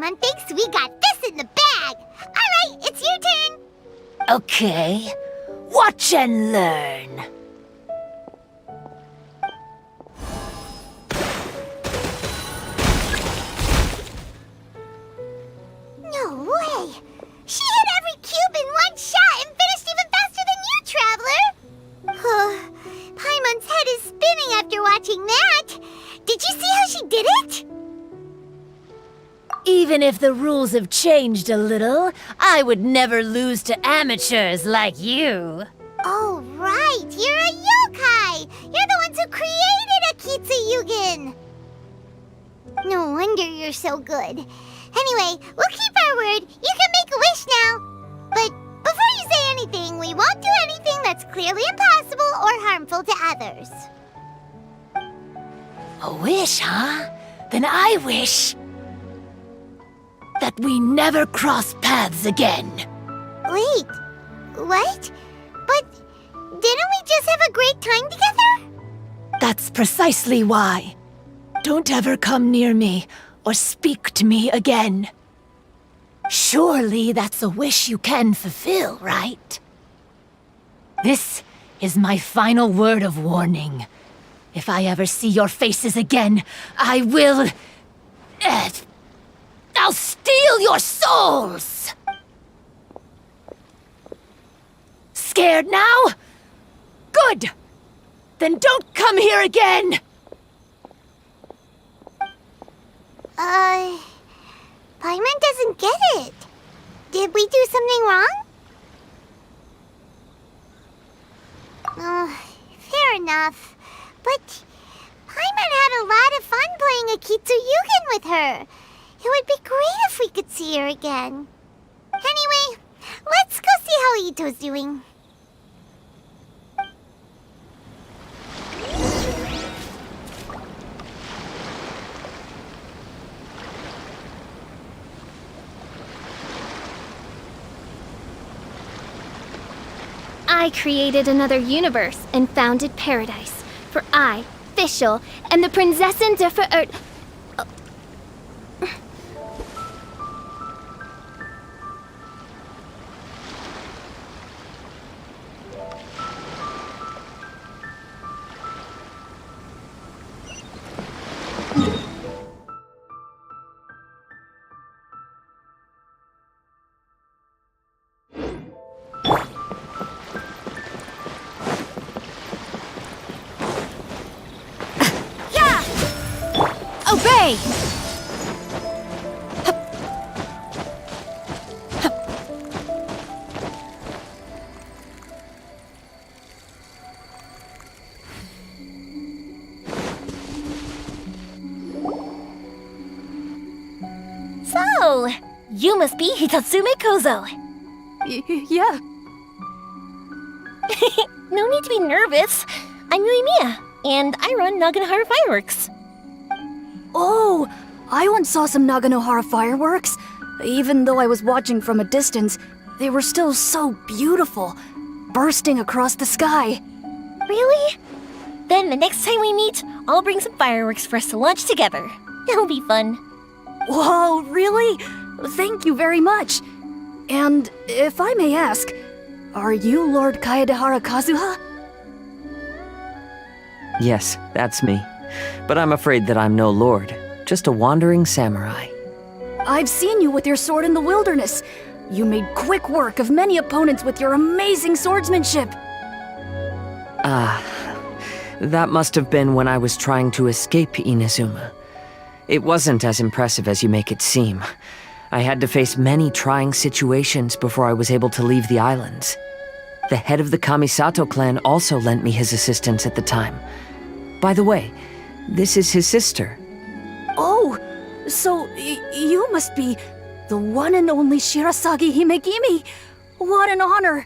Paimon thinks we got this in the bag. Alright, it's your turn. Okay. Watch and learn. No way! She hit every cube in one shot and finished even faster than you, Traveler! Paimon's head is spinning after watching that! Did you see how she did it? Even if the rules have changed a little, I would never lose to amateurs like you. Oh, right! You're a yokai! You're the ones who created Akitsu Yugen! No wonder you're so good. Anyway, we'll keep our word. You can make a wish now. But before you say anything, we won't do anything that's clearly impossible or harmful to others. A wish, huh? Then I wish that we never cross paths again. Wait, what? But didn't we just have a great time together? That's precisely why. Don't ever come near me or speak to me again. Surely that's a wish you can fulfill, right? This is my final word of warning. If I ever see your faces again, I will... I'll steal your souls! Scared now? Good! Then don't come here again! Paimon doesn't get it. Did we do something wrong? Fair enough. But Paimon had a lot of fun playing Akitsu Yugen with her. It would be great if we could see her again. Anyway, let's go see how Ito's doing. I created another universe and founded paradise. For I, Fischl, am the Prinzessin der Verirrt... Obey! So, you must be Hitatsume Kozo. Yeah. No need to be nervous. I'm Yuimiya, and I run Naganohara Fireworks. Oh, I once saw some Naganohara fireworks. Even though I was watching from a distance, they were still so beautiful, bursting across the sky. Really? Then the next time we meet, I'll bring some fireworks for us to launch together. It'll be fun. Whoa, really? Thank you very much. And if I may ask, are you Lord Kaedehara Kazuha? Yes, that's me. But I'm afraid that I'm no lord, just a wandering samurai. I've seen you with your sword in the wilderness. You made quick work of many opponents with your amazing swordsmanship. That must have been when I was trying to escape Inazuma. It wasn't as impressive as you make it seem. I had to face many trying situations before I was able to leave the islands. The head of the Kamisato clan also lent me his assistance at the time. By the way, this is his sister. Oh, so you must be the one and only Shirasagi Himegimi. What an honor.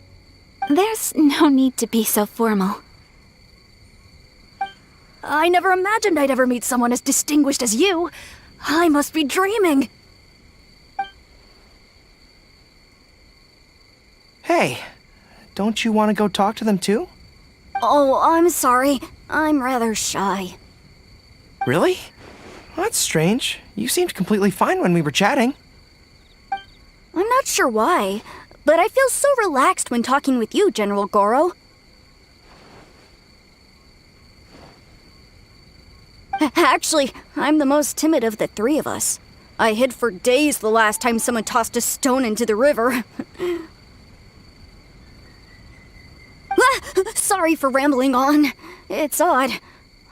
There's no need to be so formal. I never imagined I'd ever meet someone as distinguished as you. I must be dreaming. Hey, don't you want to go talk to them too? Oh, I'm sorry. I'm rather shy. Really? Well, that's strange. You seemed completely fine when we were chatting. not sure why, but I feel so relaxed when talking with you, General Goro. Actually, I'm the most timid of the three of us. I hid for days the last time someone tossed a stone into the river. Sorry for rambling on. It's odd.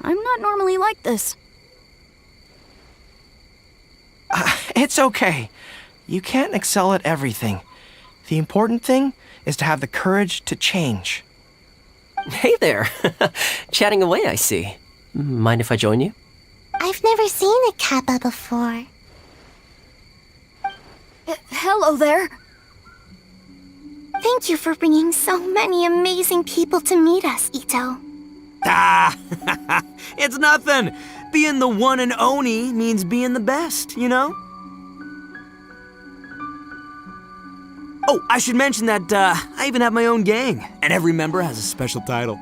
I'm not normally like this. It's okay. You can't excel at everything. The important thing is to have the courage to change. Hey there. Chatting away, I see. Mind if I join you? I've never seen a Kappa before. Hello there. Thank you for bringing so many amazing people to meet us, Ito. Ah, it's nothing. Being the one and only means being the best, you know? Oh, I should mention that I even have my own gang, and every member has a special title.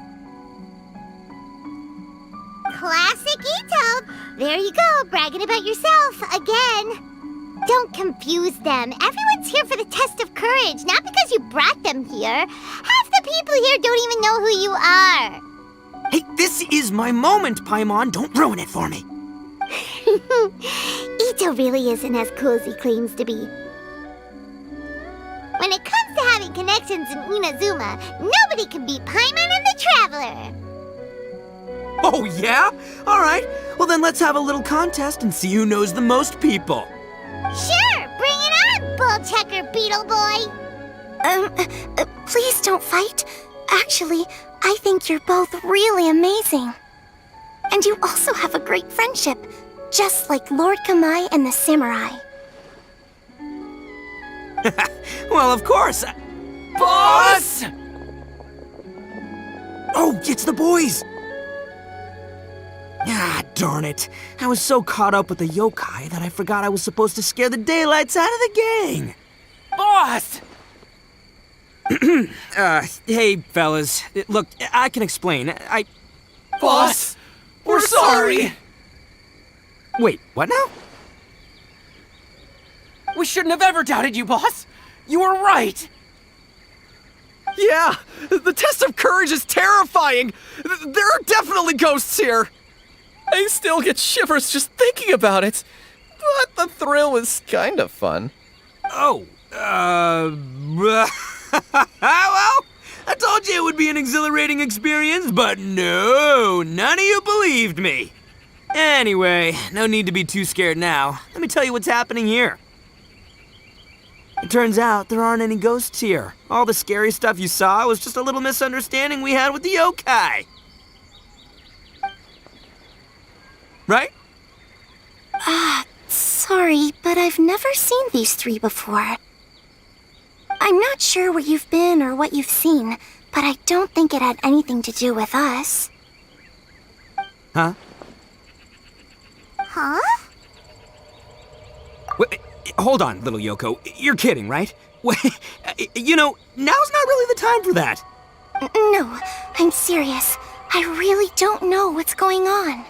Classic Ito! There you go, bragging about yourself again. Don't confuse them. Everyone's here for the test of courage, not because you brought them here. Half the people here don't even know who you are. Hey, this is my moment, Paimon. Don't ruin it for me. Ito really isn't as cool as he claims to be. When it comes to having connections in Inazuma, nobody can beat Paimon and the Traveler. Oh, yeah? All right. Well, then let's have a little contest and see who knows the most people. Sure, bring it on, Bull Checker Beetle Boy. Please don't fight. Actually, I think you're both really amazing. And you also have a great friendship, just like Lord Kamai and the Samurai. Well, of course. Boss! Oh, it's the boys! Ah, darn it. I was so caught up with the yokai that I forgot I was supposed to scare the daylights out of the gang. Boss! Hey, fellas. Look, I can explain. Boss, we're sorry! Wait, what now? We shouldn't have ever doubted you, boss! You were right! Yeah, the test of courage is terrifying! There are definitely ghosts here! I still get shivers just thinking about it. But the thrill was kind of fun. Oh, well, I told you it would be an exhilarating experience, but no, none of you believed me. Anyway, no need to be too scared now. Let me tell you what's happening here. It turns out there aren't any ghosts here. All the scary stuff you saw was just a little misunderstanding we had with the yokai. Right? Sorry, but I've never seen these three before. I'm not sure where you've been or what you've seen, but I don't think it had anything to do with us. Huh? Huh? Wait, hold on, little Yoko. You're kidding, right? Wait, you know, now's not really the time for that. No, I'm serious. I really don't know what's going on.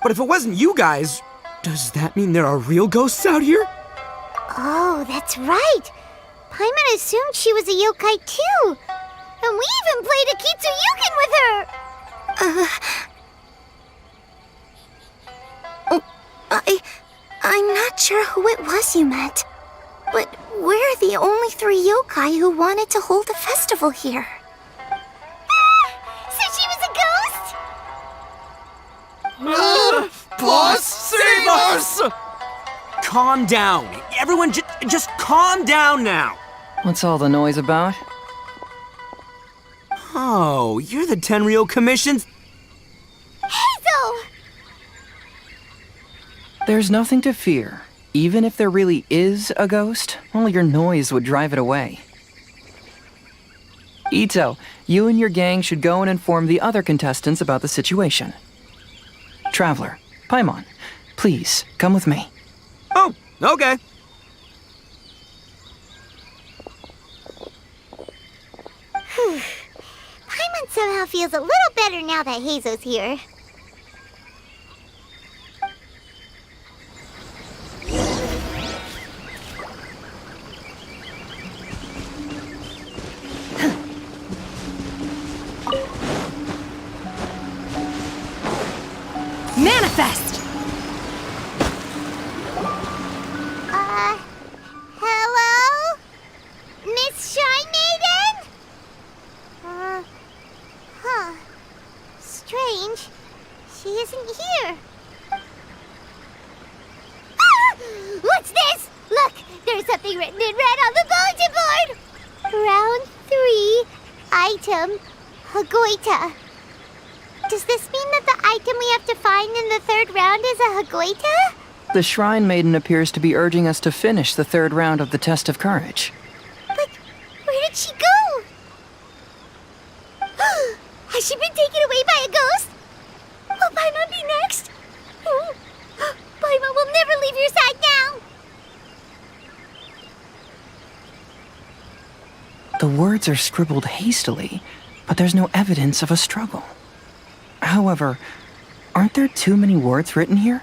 But if it wasn't you guys, does that mean there are real ghosts out here? Oh, that's right. Paimon assumed she was a yokai too. And we even played a Kitsuryuken with her. I'm not sure who it was you met. But we're the only three yokai who wanted to hold a festival here. So she was a ghost? Boss, save us! Calm down. Everyone, just calm down now. What's all the noise about? Oh, you're the Tenryou Commission's... Hazel! There's nothing to fear. Even if there really is a ghost, only your noise would drive it away. Ito, you and your gang should go and inform the other contestants about the situation. Traveler, Paimon, please, come with me. Oh, okay. Paimon somehow feels a little better now that Hazo's here. Manifest! Hello? Miss Shrine Maiden? Strange. She isn't here. Ah! What's this? Look, there's something written in red on the bulletin board! Round 3, item, Hagoita. Does this mean that the item we have to find in the 3rd round is a Hagoita? The Shrine Maiden appears to be urging us to finish the 3rd round of the Test of Courage. But where did she go? Has she been taken away by a ghost? Will Paimon be next? Paimon will never leave your side now! The words are scribbled hastily, but there's no evidence of a struggle. However, aren't there too many words written here?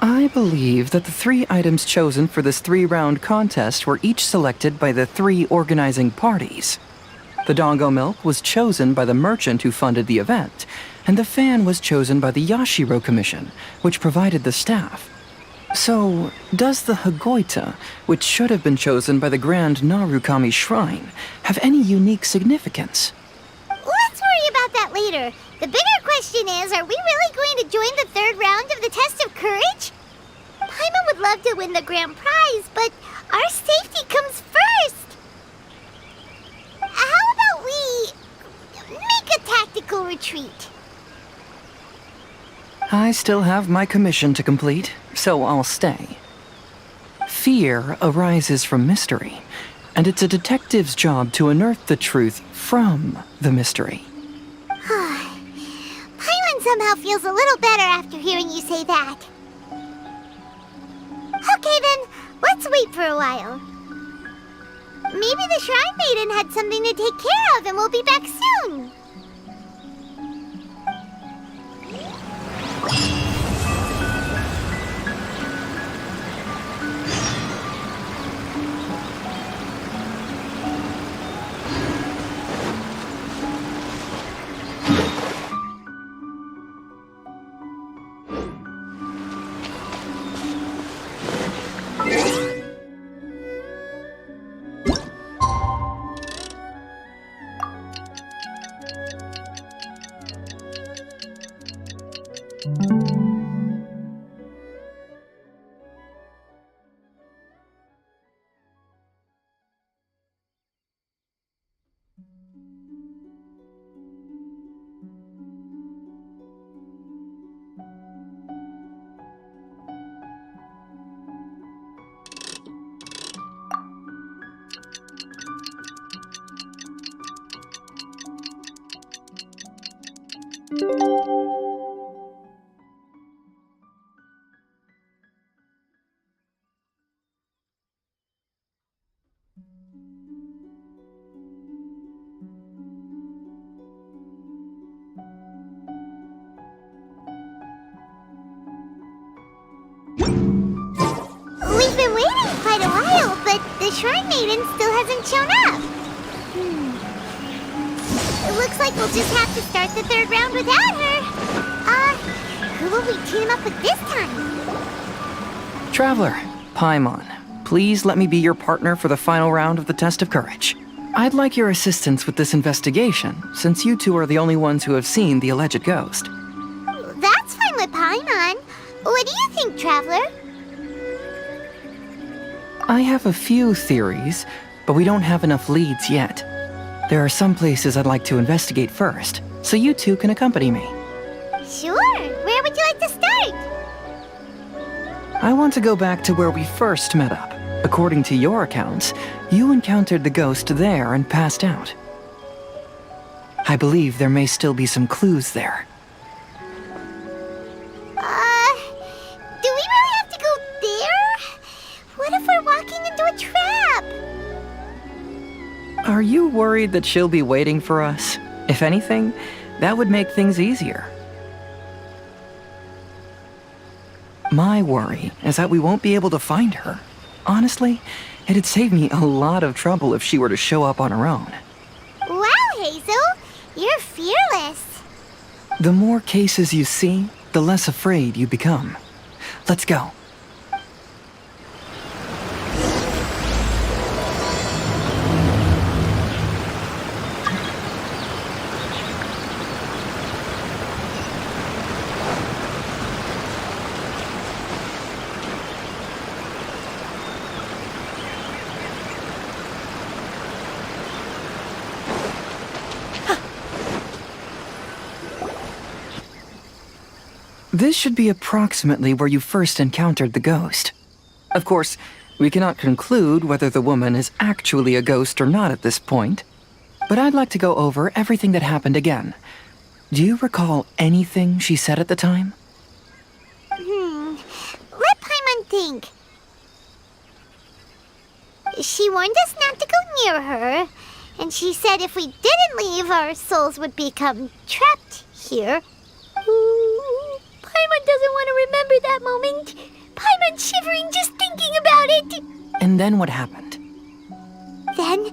I believe that the 3 items chosen for this 3-round contest were each selected by the 3 organizing parties. The Dongo Milk was chosen by the merchant who funded the event, and the fan was chosen by the Yashiro Commission, which provided the staff. So, does the Hagoita, which should have been chosen by the Grand Narukami Shrine, have any unique significance? Let's worry about that later. The bigger question is, are we really going to join the 3rd round of the Test of Courage? Paimon would love to win the grand prize, but our safety comes first. How about we make a tactical retreat? I still have my commission to complete, so I'll stay. Fear arises from mystery, and it's a detective's job to unearth the truth from the mystery. Paimon somehow feels a little better after hearing you say that. Okay then, let's wait for a while. Maybe the Shrine Maiden had something to take care of and we'll be back soon. We've been waiting quite a while, but the Shrine Maiden still hasn't shown up. It looks like we'll just have to start the 3rd round without her. Who will we team up with this time? Traveler, Paimon, please let me be your partner for the final round of the Test of Courage. I'd like your assistance with this investigation, since you two are the only ones who have seen the alleged ghost. That's fine with Paimon. What do you think, Traveler? I have a few theories, but we don't have enough leads yet. There are some places I'd like to investigate first, so you two can accompany me. Sure. Where would you like to start? I want to go back to where we first met up. According to your accounts, you encountered the ghost there and passed out. I believe there may still be some clues there. Do we really have to go there? What if we're walking into a trap? Are you worried that she'll be waiting for us? If anything, that would make things easier. My worry is that we won't be able to find her. Honestly, it'd save me a lot of trouble if she were to show up on her own. Wow, Hazel! fearless. The more cases you see, the less afraid you become. Let's go. This should be approximately where you first encountered the ghost. Of course, we cannot conclude whether the woman is actually a ghost or not at this point, but I'd like to go over everything that happened again. Do you recall anything she said at the time? Let Paimon think. She warned us not to go near her, and she said if we didn't leave, our souls would become trapped here. Paimon doesn't want to remember that moment. Paimon's shivering just thinking about it. And then what happened? Then,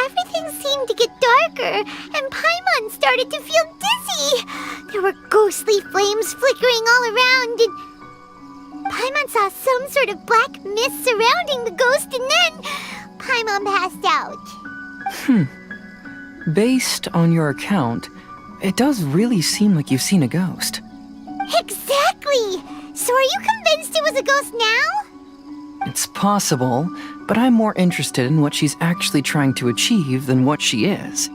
everything seemed to get darker, and Paimon started to feel dizzy. There were ghostly flames flickering all around, and Paimon saw some sort of black mist surrounding the ghost, and then Paimon passed out. Based on your account, it does really seem like you've seen a ghost. Exactly! So are you convinced it was a ghost now? It's possible, but I'm more interested in what she's actually trying to achieve than what she is.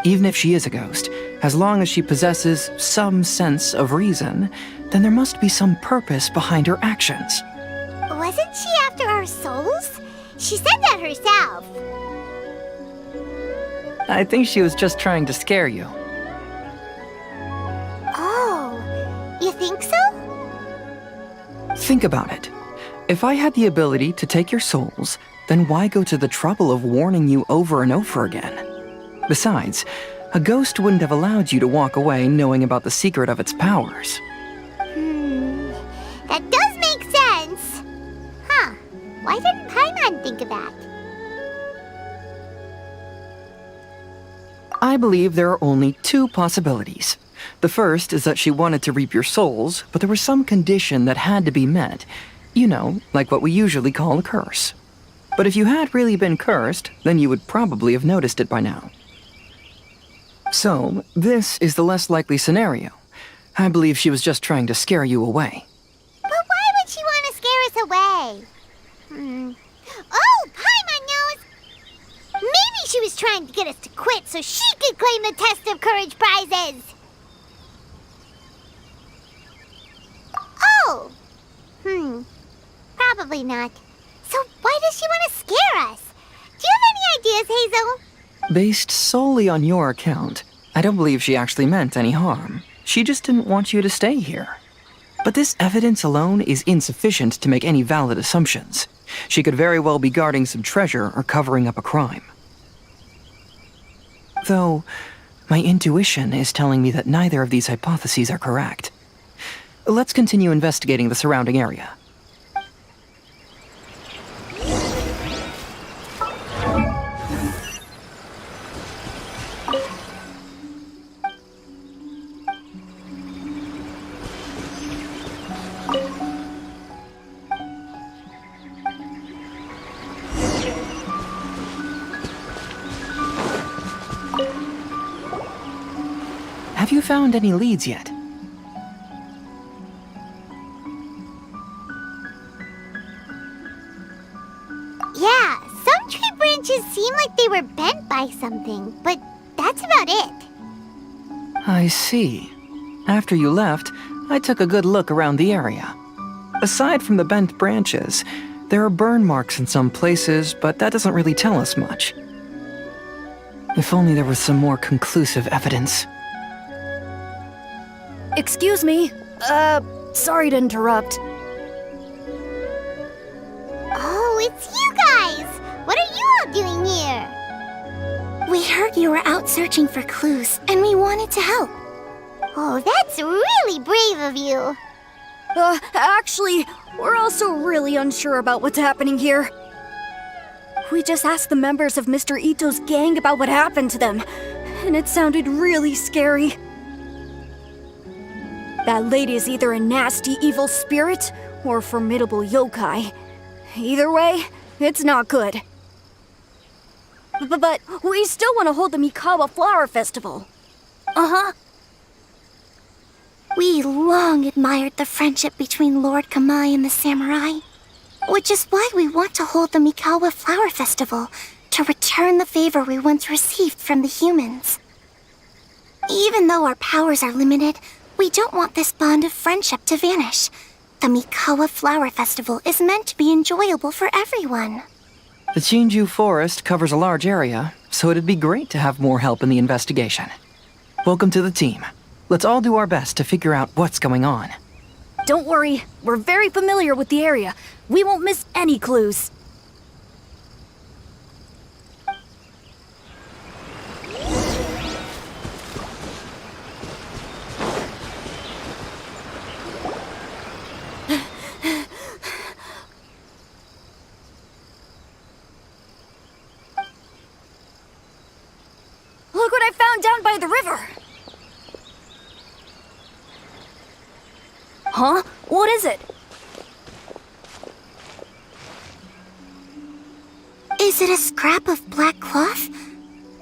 Even if she is a ghost, as long as she possesses some sense of reason, then there must be some purpose behind her actions. Wasn't she after our souls? She said that herself. I think she was just trying to scare you. Oh, you think so? Think about it. If I had the ability to take your souls, then why go to the trouble of warning you over and over again? Besides, a ghost wouldn't have allowed you to walk away knowing about the secret of its powers. That does make sense. Huh. Why didn't Paimon think of that? I believe there are only two possibilities. The first is that she wanted to reap your souls, but there was some condition that had to be met. You know, like what we usually call a curse. But if you had really been cursed, then you would probably have noticed it by now. So, this is the less likely scenario. I believe she was just trying to scare you away. But why would she want to scare us away? Oh, Paimon knows! Maybe she was trying to get us to quit so she could claim the Test of Courage prizes! Oh! Probably not. So why does she want to scare us? Do you have any ideas, Hazel? Based solely on your account, I don't believe she actually meant any harm. She just didn't want you to stay here. But this evidence alone is insufficient to make any valid assumptions. She could very well be guarding some treasure or covering up a crime. Though, my intuition is telling me that neither of these hypotheses are correct. Let's continue investigating the surrounding area. Have you found any leads yet? Yeah, some tree branches seem like they were bent by something, but that's about it. I see. After you left, I took a good look around the area. Aside from the bent branches, there are burn marks in some places, but that doesn't really tell us much. If only there was some more conclusive evidence. Excuse me. Sorry to interrupt. Oh, it's you guys! What are you all doing here? We heard you were out searching for clues, and we wanted to help. Oh, that's really brave of you. Actually, we're also really unsure about what's happening here. We just asked the members of Mr. Ito's gang about what happened to them, and it sounded really scary. That lady is either a nasty evil spirit or a formidable yokai. Either way, it's not good. But we still want to hold the Mikawa Flower Festival. Uh-huh. We long admired the friendship between Lord Kamai and the samurai, which is why we want to hold the Mikawa Flower Festival to return the favor we once received from the humans. Even though our powers are limited, we don't want this bond of friendship to vanish. The Mikawa Flower Festival is meant to be enjoyable for everyone. The Chinju Forest covers a large area, so it'd be great to have more help in the investigation. Welcome to the team. Let's all do our best to figure out what's going on. Don't worry, we're very familiar with the area. We won't miss any clues. Look what I found down by the river! Huh? What is it? Is it a scrap of black cloth?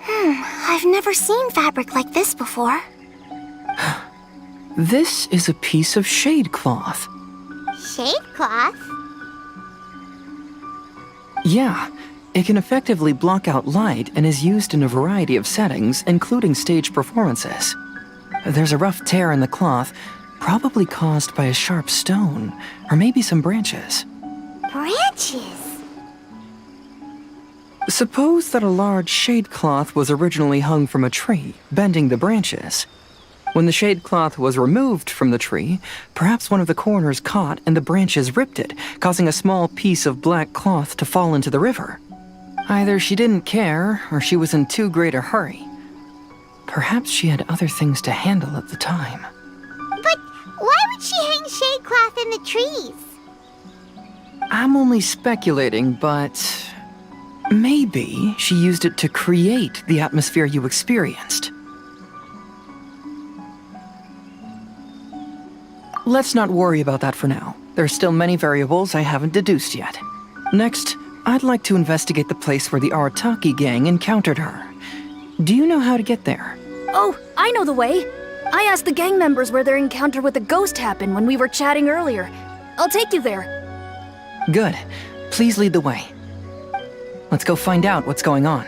I've never seen fabric like this before. This is a piece of shade cloth. Shade cloth? Yeah, it can effectively block out light and is used in a variety of settings, including stage performances. There's a rough tear in the cloth, probably caused by a sharp stone, or maybe some branches. Branches? Suppose that a large shade cloth was originally hung from a tree, bending the branches. When the shade cloth was removed from the tree, perhaps one of the corners caught and the branches ripped it, causing a small piece of black cloth to fall into the river. Either she didn't care, or she was in too great a hurry. Perhaps she had other things to handle at the time. But why would she hang shade cloth in the trees? I'm only speculating, but maybe she used it to create the atmosphere you experienced. Let's not worry about that for now. There are still many variables I haven't deduced yet. Next, I'd like to investigate the place where the Arataki gang encountered her. Do you know how to get there? Oh, I know the way. I asked the gang members where their encounter with the ghost happened when we were chatting earlier. I'll take you there. Good. Please lead the way. Let's go find out what's going on.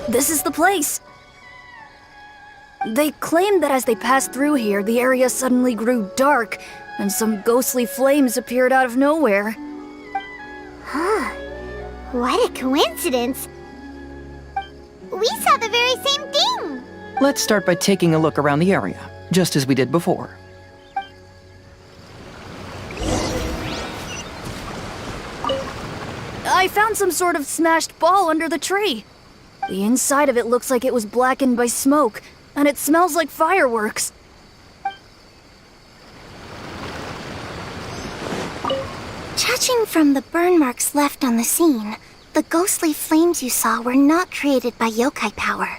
This is the place. They claimed that as they passed through here, the area suddenly grew dark, and some ghostly flames appeared out of nowhere. Huh. What a coincidence. We saw the very same thing. Let's start by taking a look around the area, just as we did before. I found some sort of smashed ball under the tree. The inside of it looks like it was blackened by smoke, and it smells like fireworks. Judging from the burn marks left on the scene, the ghostly flames you saw were not created by yokai power.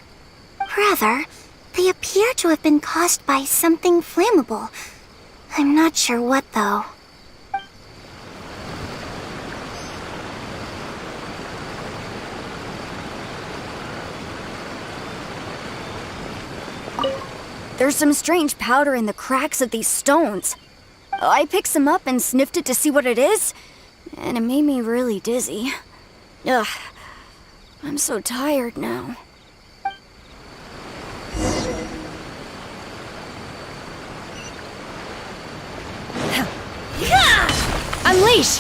Rather, they appear to have been caused by something flammable. I'm not sure what, though. There's some strange powder in the cracks of these stones. I picked some up and sniffed it to see what it is, and it made me really dizzy. Ugh, I'm so tired now. Unleash!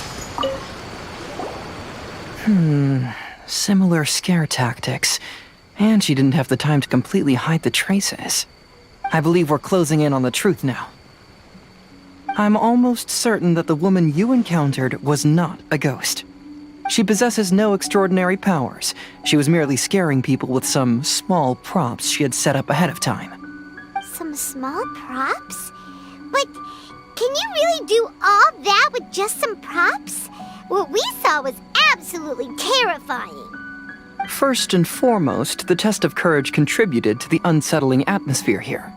Similar scare tactics. And she didn't have the time to completely hide the traces. I believe we're closing in on the truth now. I'm almost certain that the woman you encountered was not a ghost. She possesses no extraordinary powers. She was merely scaring people with some small props she had set up ahead of time. Some small props? But Can you really do all that with just some props? What we saw was absolutely terrifying. First and foremost, the test of courage contributed to the unsettling atmosphere here.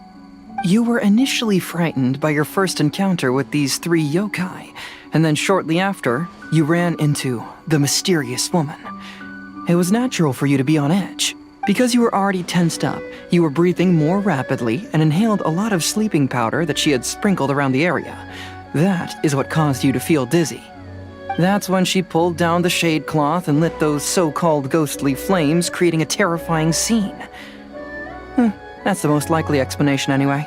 You were initially frightened by your first encounter with these 3 yokai, and then shortly after, you ran into the mysterious woman. It was natural for you to be on edge. Because you were already tensed up, you were breathing more rapidly and inhaled a lot of sleeping powder that she had sprinkled around the area. That is what caused you to feel dizzy. That's when she pulled down the shade cloth and lit those so-called ghostly flames, creating a terrifying scene. That's the most likely explanation anyway.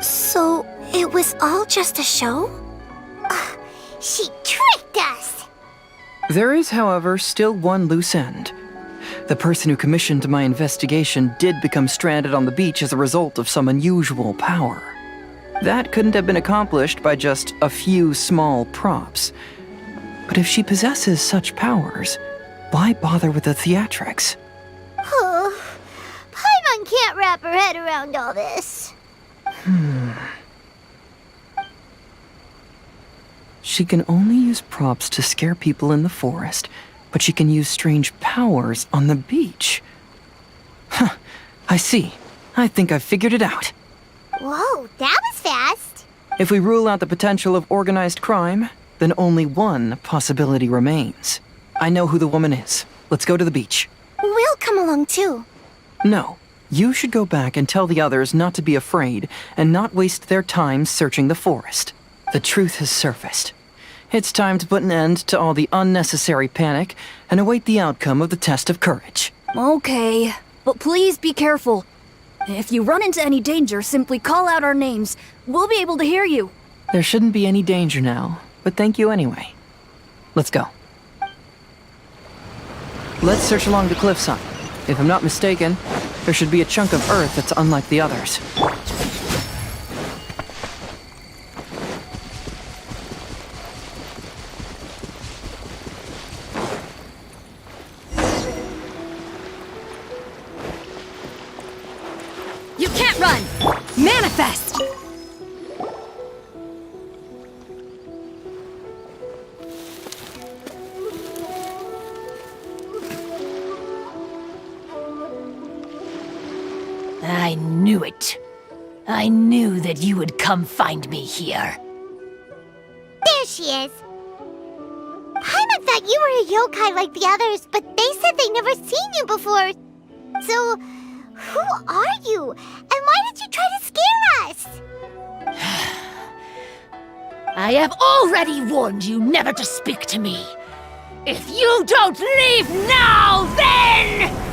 So, it was all just a show? She tricked us! There is, however, still one loose end. The person who commissioned my investigation did become stranded on the beach as a result of some unusual power. That couldn't have been accomplished by just a few small props. But if she possesses such powers, why bother with the theatrics? Paimon can't wrap her head around all this. She can only use props to scare people in the forest, but she can use strange powers on the beach. I see. I think I've figured it out. Whoa, that was fast. If we rule out the potential of organized crime, then only one possibility remains. I know who the woman is. Let's go to the beach. We'll come along too. No. You should go back and tell the others not to be afraid and not waste their time searching the forest. The truth has surfaced. It's time to put an end to all the unnecessary panic and await the outcome of the test of courage. Okay, but please be careful. If you run into any danger, simply call out our names. We'll be able to hear you. There shouldn't be any danger now, but thank you anyway. Let's go. Let's search along the cliffside. If I'm not mistaken, there should be a chunk of earth that's unlike the others. You can't run! Manifest! I knew it. I knew that you would come find me here. There she is. Paimon thought you were a yokai like the others, but they said they'd never seen you before. So, who are you? And why did you try to scare us? I have already warned you never to speak to me. If you don't leave now, then...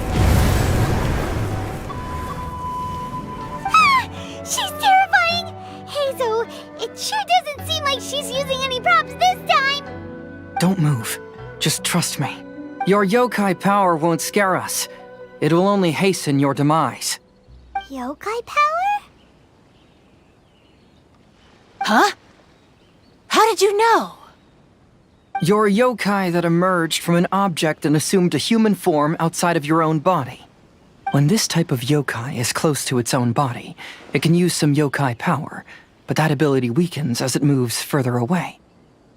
She's terrifying! Hazel, it sure doesn't seem like she's using any props this time! Don't move. Just trust me. Your yokai power won't scare us. It will only hasten your demise. Yokai power? Huh? How did you know? You're a yokai that emerged from an object and assumed a human form outside of your own body. When this type of yokai is close to its own body, it can use some yokai power, but that ability weakens as it moves further away.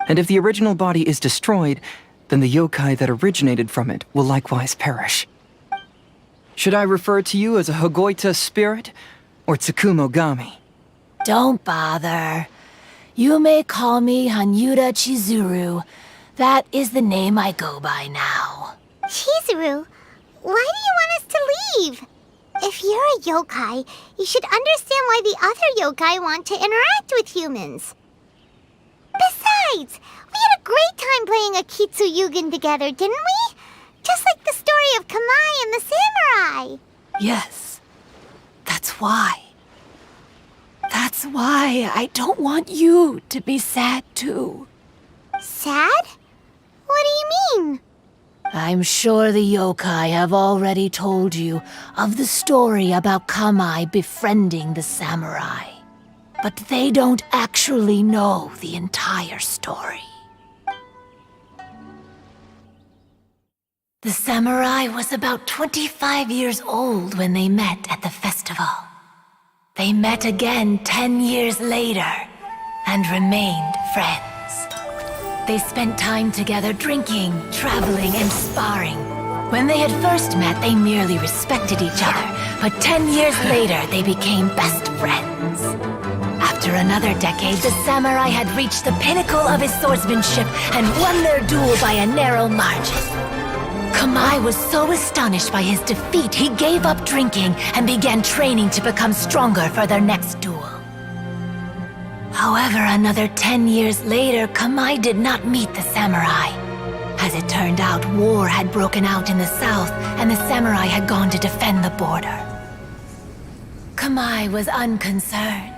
And if the original body is destroyed, then the yokai that originated from it will likewise perish. Should I refer to you as a Hogoita spirit or Tsukumogami? Don't bother. You may call me Hanyuda Chizuru. That is the name I go by now. Chizuru, why do you want us to leave? If you're a yokai, you should understand why the other yokai want to interact with humans. Besides, we had a great time playing Akitsu Yugen together, didn't we? Just like the story of Kamai and the samurai. Yes. That's why. That's why I don't want you to be sad too. Sad? What do you mean? I'm sure the yokai have already told you of the story about Kamai befriending the samurai. But they don't actually know the entire story. The samurai was about 25 years old when they met at the festival. They met again 10 years later, and remained friends. They spent time together drinking, traveling, and sparring. When they had first met, they merely respected each other, but 10 years later, they became best friends. After another decade, the samurai had reached the pinnacle of his swordsmanship and won their duel by a narrow margin. Kamai was so astonished by his defeat, he gave up drinking and began training to become stronger for their next duel. However, another 10 years later, Kamai did not meet the samurai. As it turned out, war had broken out in the south, and the samurai had gone to defend the border. Kamai was unconcerned,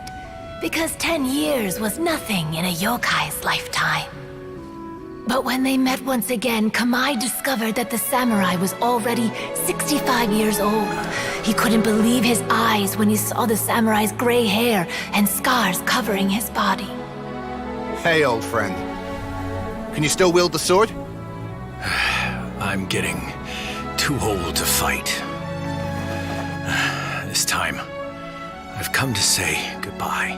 because 10 years was nothing in a yokai's lifetime. But when they met once again, Kamai discovered that the samurai was already 65 years old. He couldn't believe his eyes when he saw the samurai's gray hair and scars covering his body. Hey, old friend. Can you still wield the sword? I'm getting too old to fight. This time, I've come to say goodbye.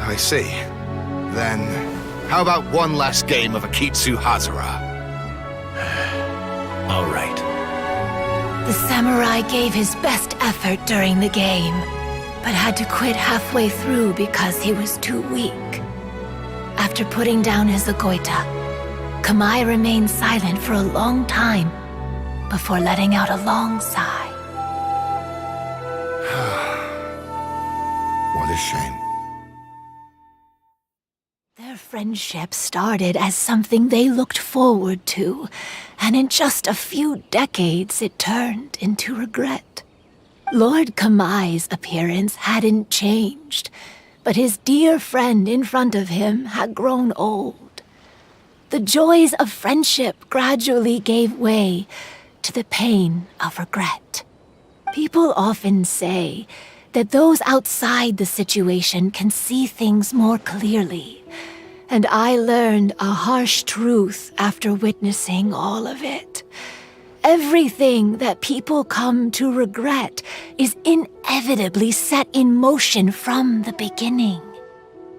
I see. Then, how about one last game of Akitsu Hazara? All right. The samurai gave his best effort during the game, but had to quit halfway through because he was too weak. After putting down his agoita, Kamai remained silent for a long time before letting out a long sigh. What a shame. Their friendship started as something they looked forward to, and in just a few decades it turned into regret. Lord Kamai's appearance hadn't changed, but his dear friend in front of him had grown old. The joys of friendship gradually gave way to the pain of regret. People often say that those outside the situation can see things more clearly, and I learned a harsh truth after witnessing all of it. Everything that people come to regret is inevitably set in motion from the beginning.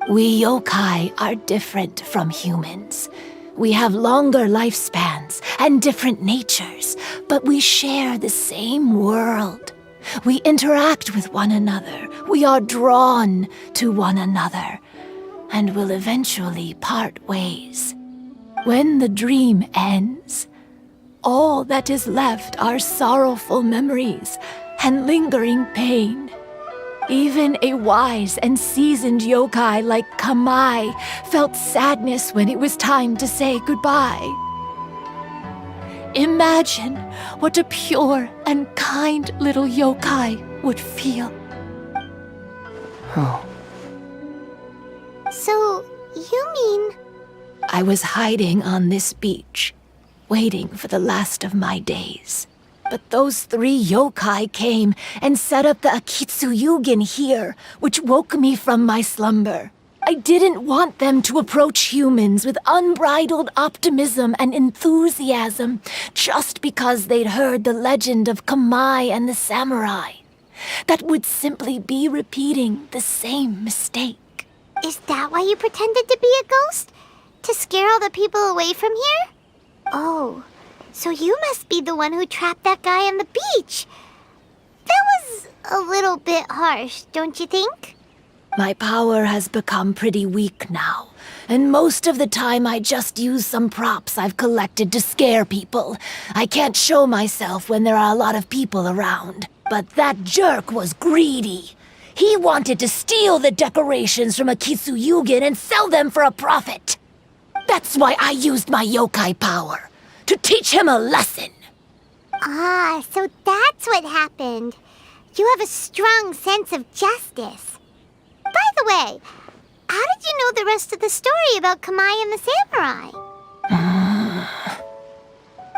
We yokai are different from humans. We have longer lifespans and different natures, but we share the same world. We interact with one another. We are drawn to one another, and will eventually part ways. When the dream ends, all that is left are sorrowful memories and lingering pain. Even a wise and seasoned yokai like Kamai felt sadness when it was time to say goodbye. Imagine what a pure and kind little yokai would feel. Oh. So, you mean... I was hiding on this beach, waiting for the last of my days. But those 3 yokai came and set up the Akitsu Yugen here, which woke me from my slumber. I didn't want them to approach humans with unbridled optimism and enthusiasm just because they'd heard the legend of Kamai and the samurai. That would simply be repeating the same mistake. Is that why you pretended to be a ghost? To scare all the people away from here? Oh, so you must be the one who trapped that guy on the beach. That was a little bit harsh, don't you think? My power has become pretty weak now, and most of the time I just use some props I've collected to scare people. I can't show myself when there are a lot of people around. But that jerk was greedy. He wanted to steal the decorations from Akitsu Yugen and sell them for a profit. That's why I used my yokai power, to teach him a lesson. Ah, so that's what happened. You have a strong sense of justice. By the way, how did you know the rest of the story about Kamai and the samurai?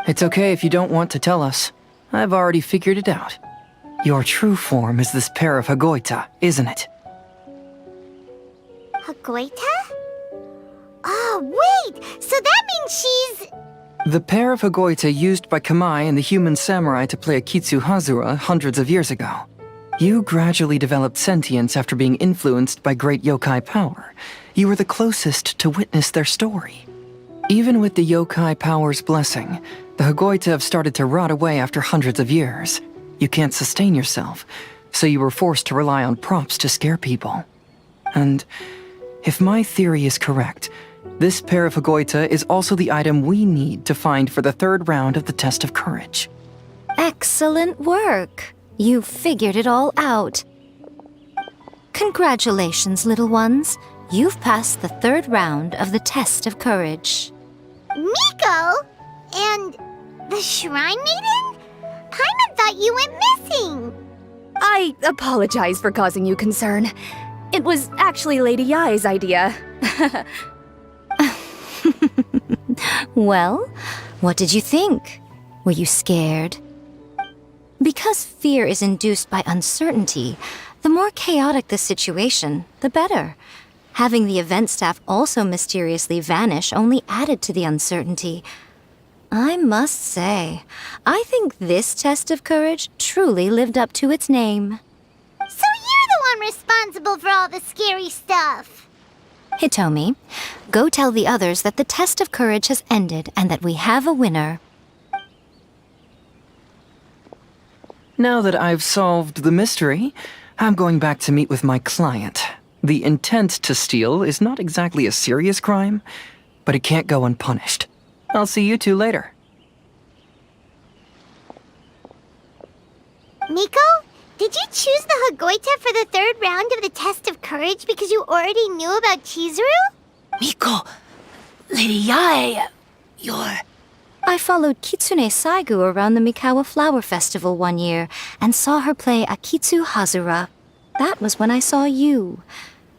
It's okay if you don't want to tell us. I've already figured it out. Your true form is this pair of Hagoita, isn't it? Hagoita? Oh, wait! So that means she's... The pair of Hagoita used by Kamai and the human samurai to play Akitsu Hazara hundreds of years ago. You gradually developed sentience after being influenced by great yokai power. You were the closest to witness their story. Even with the yokai power's blessing, the Hagoita have started to rot away after hundreds of years. You can't sustain yourself, so you were forced to rely on props to scare people. And if my theory is correct, this pair of Hagoita is also the item we need to find for the third round of the test of courage. Excellent work. You figured it all out. Congratulations, little ones. You've passed the third round of the test of courage. Miko? And the Shrine Maiden? Paimon thought you went missing. I apologize for causing you concern. It was actually Lady Yai's idea. Well, what did you think? Were you scared? Because fear is induced by uncertainty, the more chaotic the situation, the better. Having the event staff also mysteriously vanish only added to the uncertainty. I must say, I think this test of courage truly lived up to its name. So you're the one responsible for all the scary stuff. Hitomi, go tell the others that the test of courage has ended and that we have a winner. Now that I've solved the mystery, I'm going back to meet with my client. The intent to steal is not exactly a serious crime, but it can't go unpunished. I'll see you two later. Miko, did you choose the Hagoita for the third round of the test of courage because you already knew about Chizuru? Miko, Lady Yai, you're... I followed Kitsune Saigu around the Mikawa Flower Festival one year and saw her play Akitsu Hazura. That was when I saw you.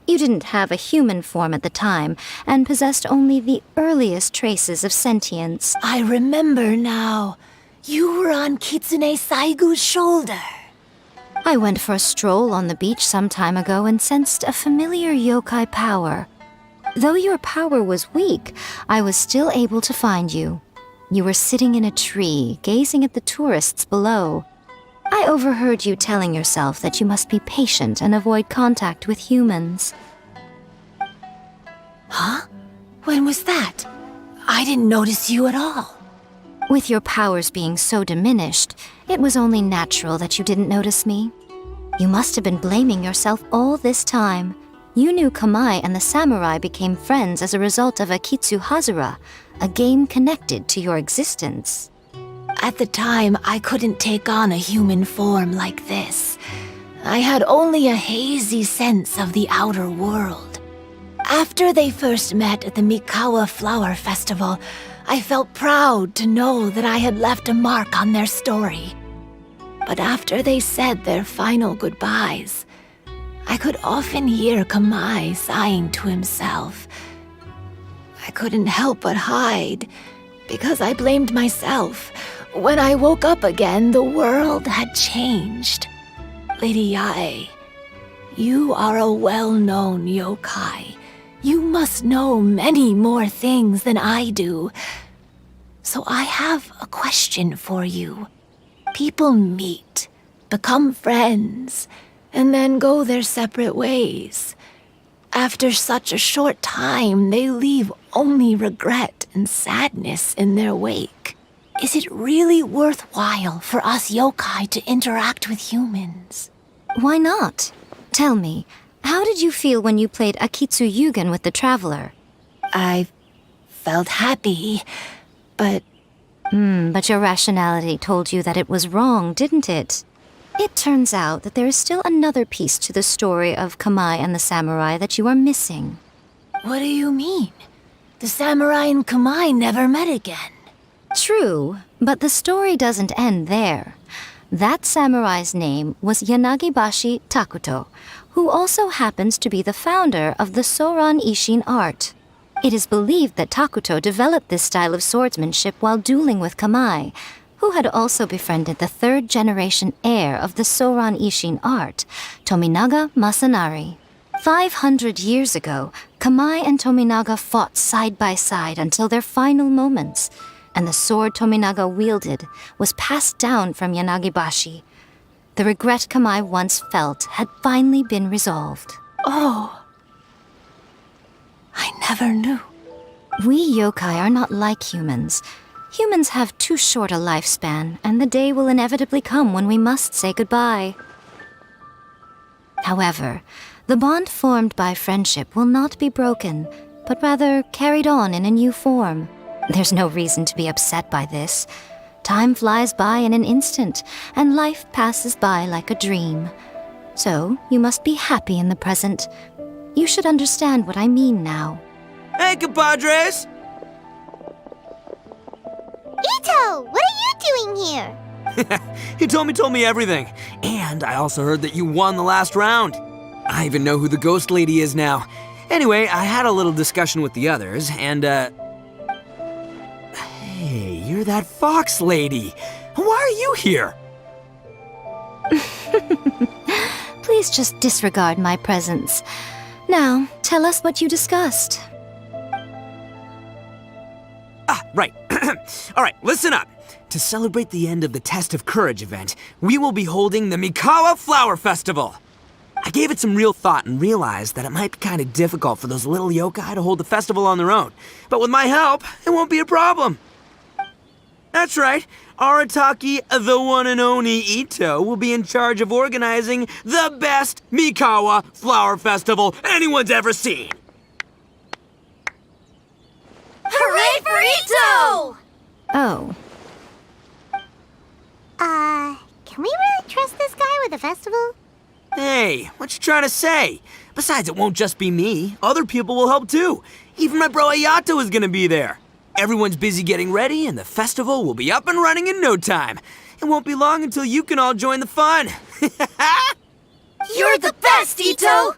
You didn't have a human form at the time and possessed only the earliest traces of sentience. I remember now. You were on Kitsune Saigu's shoulder. I went for a stroll on the beach some time ago and sensed a familiar yokai power. Though your power was weak, I was still able to find you. You were sitting in a tree, gazing at the tourists below. I overheard you telling yourself that you must be patient and avoid contact with humans. Huh? When was that? I didn't notice you at all. With your powers being so diminished, it was only natural that you didn't notice me. You must have been blaming yourself all this time. You knew Kamai and the samurai became friends as a result of Akitsu Hazura, a game connected to your existence. At the time, I couldn't take on a human form like this. I had only a hazy sense of the outer world. After they first met at the Mikawa Flower Festival, I felt proud to know that I had left a mark on their story. But after they said their final goodbyes, I could often hear Kamai sighing to himself. I couldn't help but hide, because I blamed myself. When I woke up again, the world had changed. Lady Yai, you are a well-known yokai. You must know many more things than I do. So I have a question for you. People meet, become friends, and then go their separate ways. After such a short time, they leave only regret and sadness in their wake. Is it really worthwhile for us yokai to interact with humans? Why not? Tell me, how did you feel when you played Akitsu Yugen with the Traveler? I felt happy, but... But your rationality told you that it was wrong, didn't it? It turns out that there is still another piece to the story of Kamai and the samurai that you are missing. What do you mean? The samurai and Kamai never met again. True, but the story doesn't end there. That samurai's name was Yanagibashi Takuto, who also happens to be the founder of the Soran Ishin art. It is believed that Takuto developed this style of swordsmanship while dueling with Kamai, who had also befriended the third-generation heir of the Soran Ishin art, Tominaga Masanari. 500 years ago, Kamai and Tominaga fought side by side until their final moments, and the sword Tominaga wielded was passed down from Yanagibashi. The regret Kamai once felt had finally been resolved. Oh. I never knew. We yokai are not like humans. Humans have too short a lifespan, and the day will inevitably come when we must say goodbye. However, the bond formed by friendship will not be broken, but rather carried on in a new form. There's no reason to be upset by this. Time flies by in an instant, and life passes by like a dream. So, you must be happy in the present. You should understand what I mean now. Hey, compadres! Ito, what are you doing here? He told me everything. And I also heard that you won the last round. I even know who the ghost lady is now. Anyway, I had a little discussion with the others, and, Hey, you're that fox lady. Why are you here? Please just disregard my presence. Now, tell us what you discussed. Right. All right, listen up. To celebrate the end of the Test of Courage event, we will be holding the Mikawa Flower Festival. I gave it some real thought and realized that it might be kind of difficult for those little yokai to hold the festival on their own. But with my help, it won't be a problem. That's right. Arataki, the one and only Ito, will be in charge of organizing the best Mikawa Flower Festival anyone's ever seen. Hooray for Ito! Oh. Can we really trust this guy with the festival? Hey, what you trying to say? Besides, it won't just be me. Other people will help too. Even my bro Ayato is gonna be there. Everyone's busy getting ready, and the festival will be up and running in no time. It won't be long until you can all join the fun. You're the best, Ito!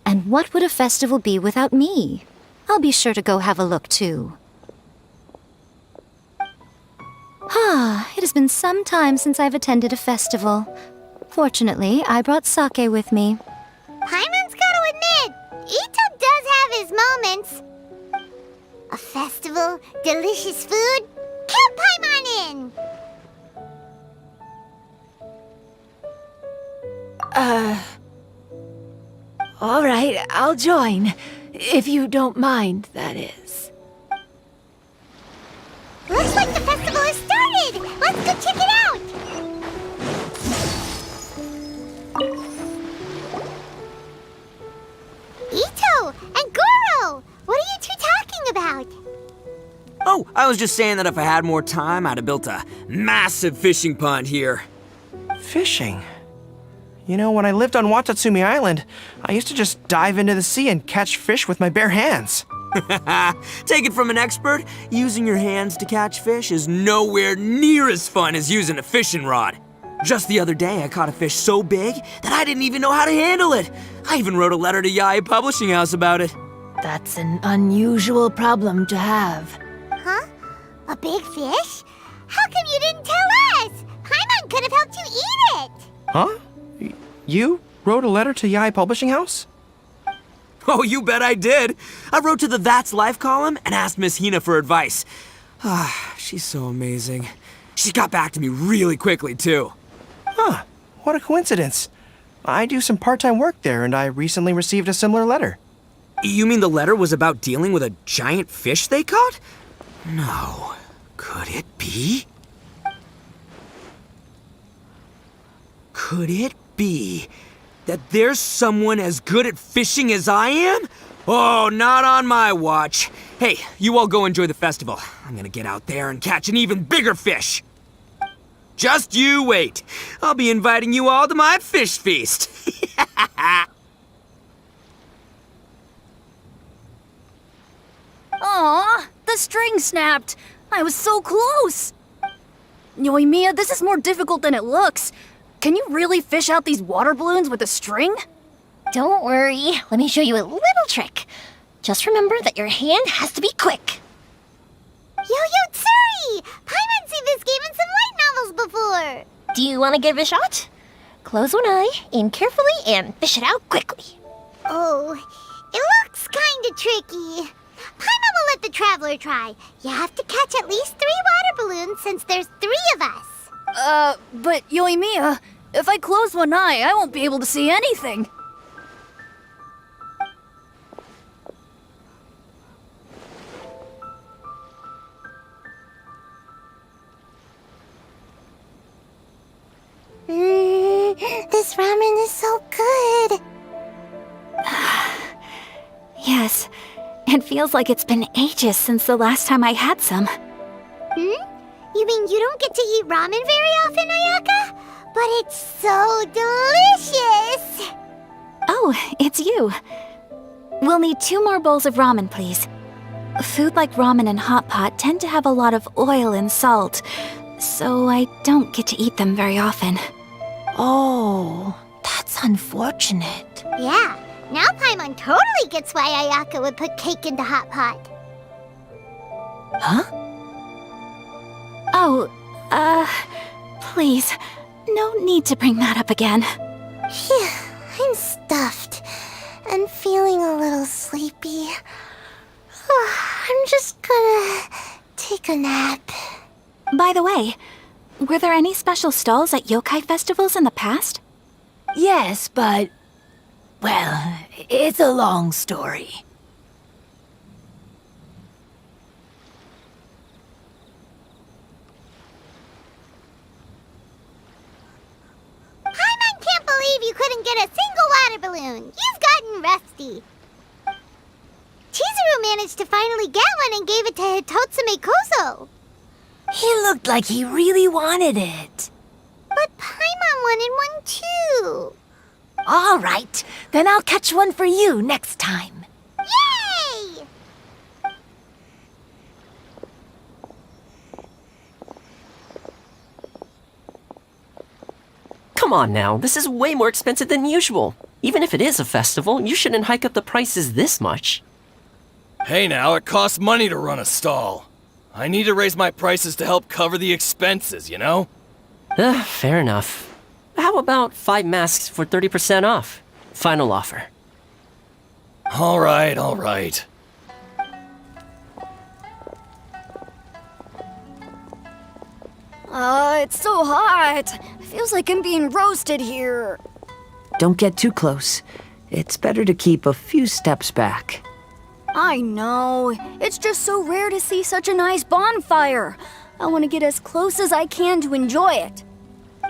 And what would a festival be without me? I'll be sure to go have a look too. It has been some time since I've attended a festival. Fortunately, I brought sake with me. Paimon's gotta admit, Ito does have his moments. A festival, delicious food, count Paimon in! All right, I'll join. If you don't mind, that is. Looks like the festival has started! Let's go check it out! Ito and Goro! What are you two talking about? Oh, I was just saying that if I had more time, I'd have built a massive fishing pond here. Fishing? You know, when I lived on Watatsumi Island, I used to just dive into the sea and catch fish with my bare hands. Take it from an expert, using your hands to catch fish is nowhere near as fun as using a fishing rod. Just the other day, I caught a fish so big that I didn't even know how to handle it. I even wrote a letter to Yae Publishing House about it. That's an unusual problem to have. Huh? A big fish? How come you didn't tell us? Paimon could have helped you eat it! Huh? You wrote a letter to Yae Publishing House? Oh, you bet I did. I wrote to the That's Life column and asked Miss Hina for advice. She's so amazing. She got back to me really quickly, too. Huh, what a coincidence. I do some part-time work there, and I recently received a similar letter. You mean the letter was about dealing with a giant fish they caught? No. Could it be? Could it be that there's someone as good at fishing as I am? Oh, not on my watch. Hey, you all go enjoy the festival. I'm gonna get out there and catch an even bigger fish. Just you wait. I'll be inviting you all to my fish feast. Aw, the string snapped. I was so close. Yoimiya, this is more difficult than it looks. Can you really fish out these water balloons with a string? Don't worry, let me show you a little trick. Just remember that your hand has to be quick. Yo-Yo Tsuri! Paimon's seen this game in some light novels Do you want to give it a shot? Close one eye, aim carefully, and fish it out quickly. Oh, it looks kinda tricky. Paimon will let the traveler try. You have to catch at least 3 water balloons since there's 3 of us. But Yoimiya, if I close one eye, I won't be able to see anything. This ramen is so good. Yes, it feels like it's been ages since the last time I had some. You mean you don't get to eat ramen very often, Ayaka? But it's so delicious! Oh, it's you. We'll need 2 more bowls of ramen, please. Food like ramen and hot pot tend to have a lot of oil and salt, so I don't get to eat them very often. Oh, that's unfortunate. Yeah, now Paimon totally gets why Ayaka would put cake into hot pot. Huh? Oh, please, no need to bring that up again. Phew, I'm stuffed and feeling a little sleepy. I'm just gonna take a nap. By the way, were there any special stalls at yokai festivals in the past? Yes, but... well, it's a long story. Paimon can't believe you couldn't get a single water balloon. You've gotten rusty. Chizuru managed to finally get one and gave it to Hitotsume Kozo. He looked like he really wanted it. But Paimon wanted one too. All right, then I'll catch one for you next time. Yay! Come on now, this is way more expensive than usual. Even if it is a festival, you shouldn't hike up the prices this much. Hey now, it costs money to run a stall. I need to raise my prices to help cover the expenses, you know? Fair enough. How about 5 masks for 30% off? Final offer. All right. It's so hot. Feels like I'm being roasted here. Don't get too close. It's better to keep a few steps back. I know. It's just so rare to see such a nice bonfire. I want to get as close as I can to enjoy it.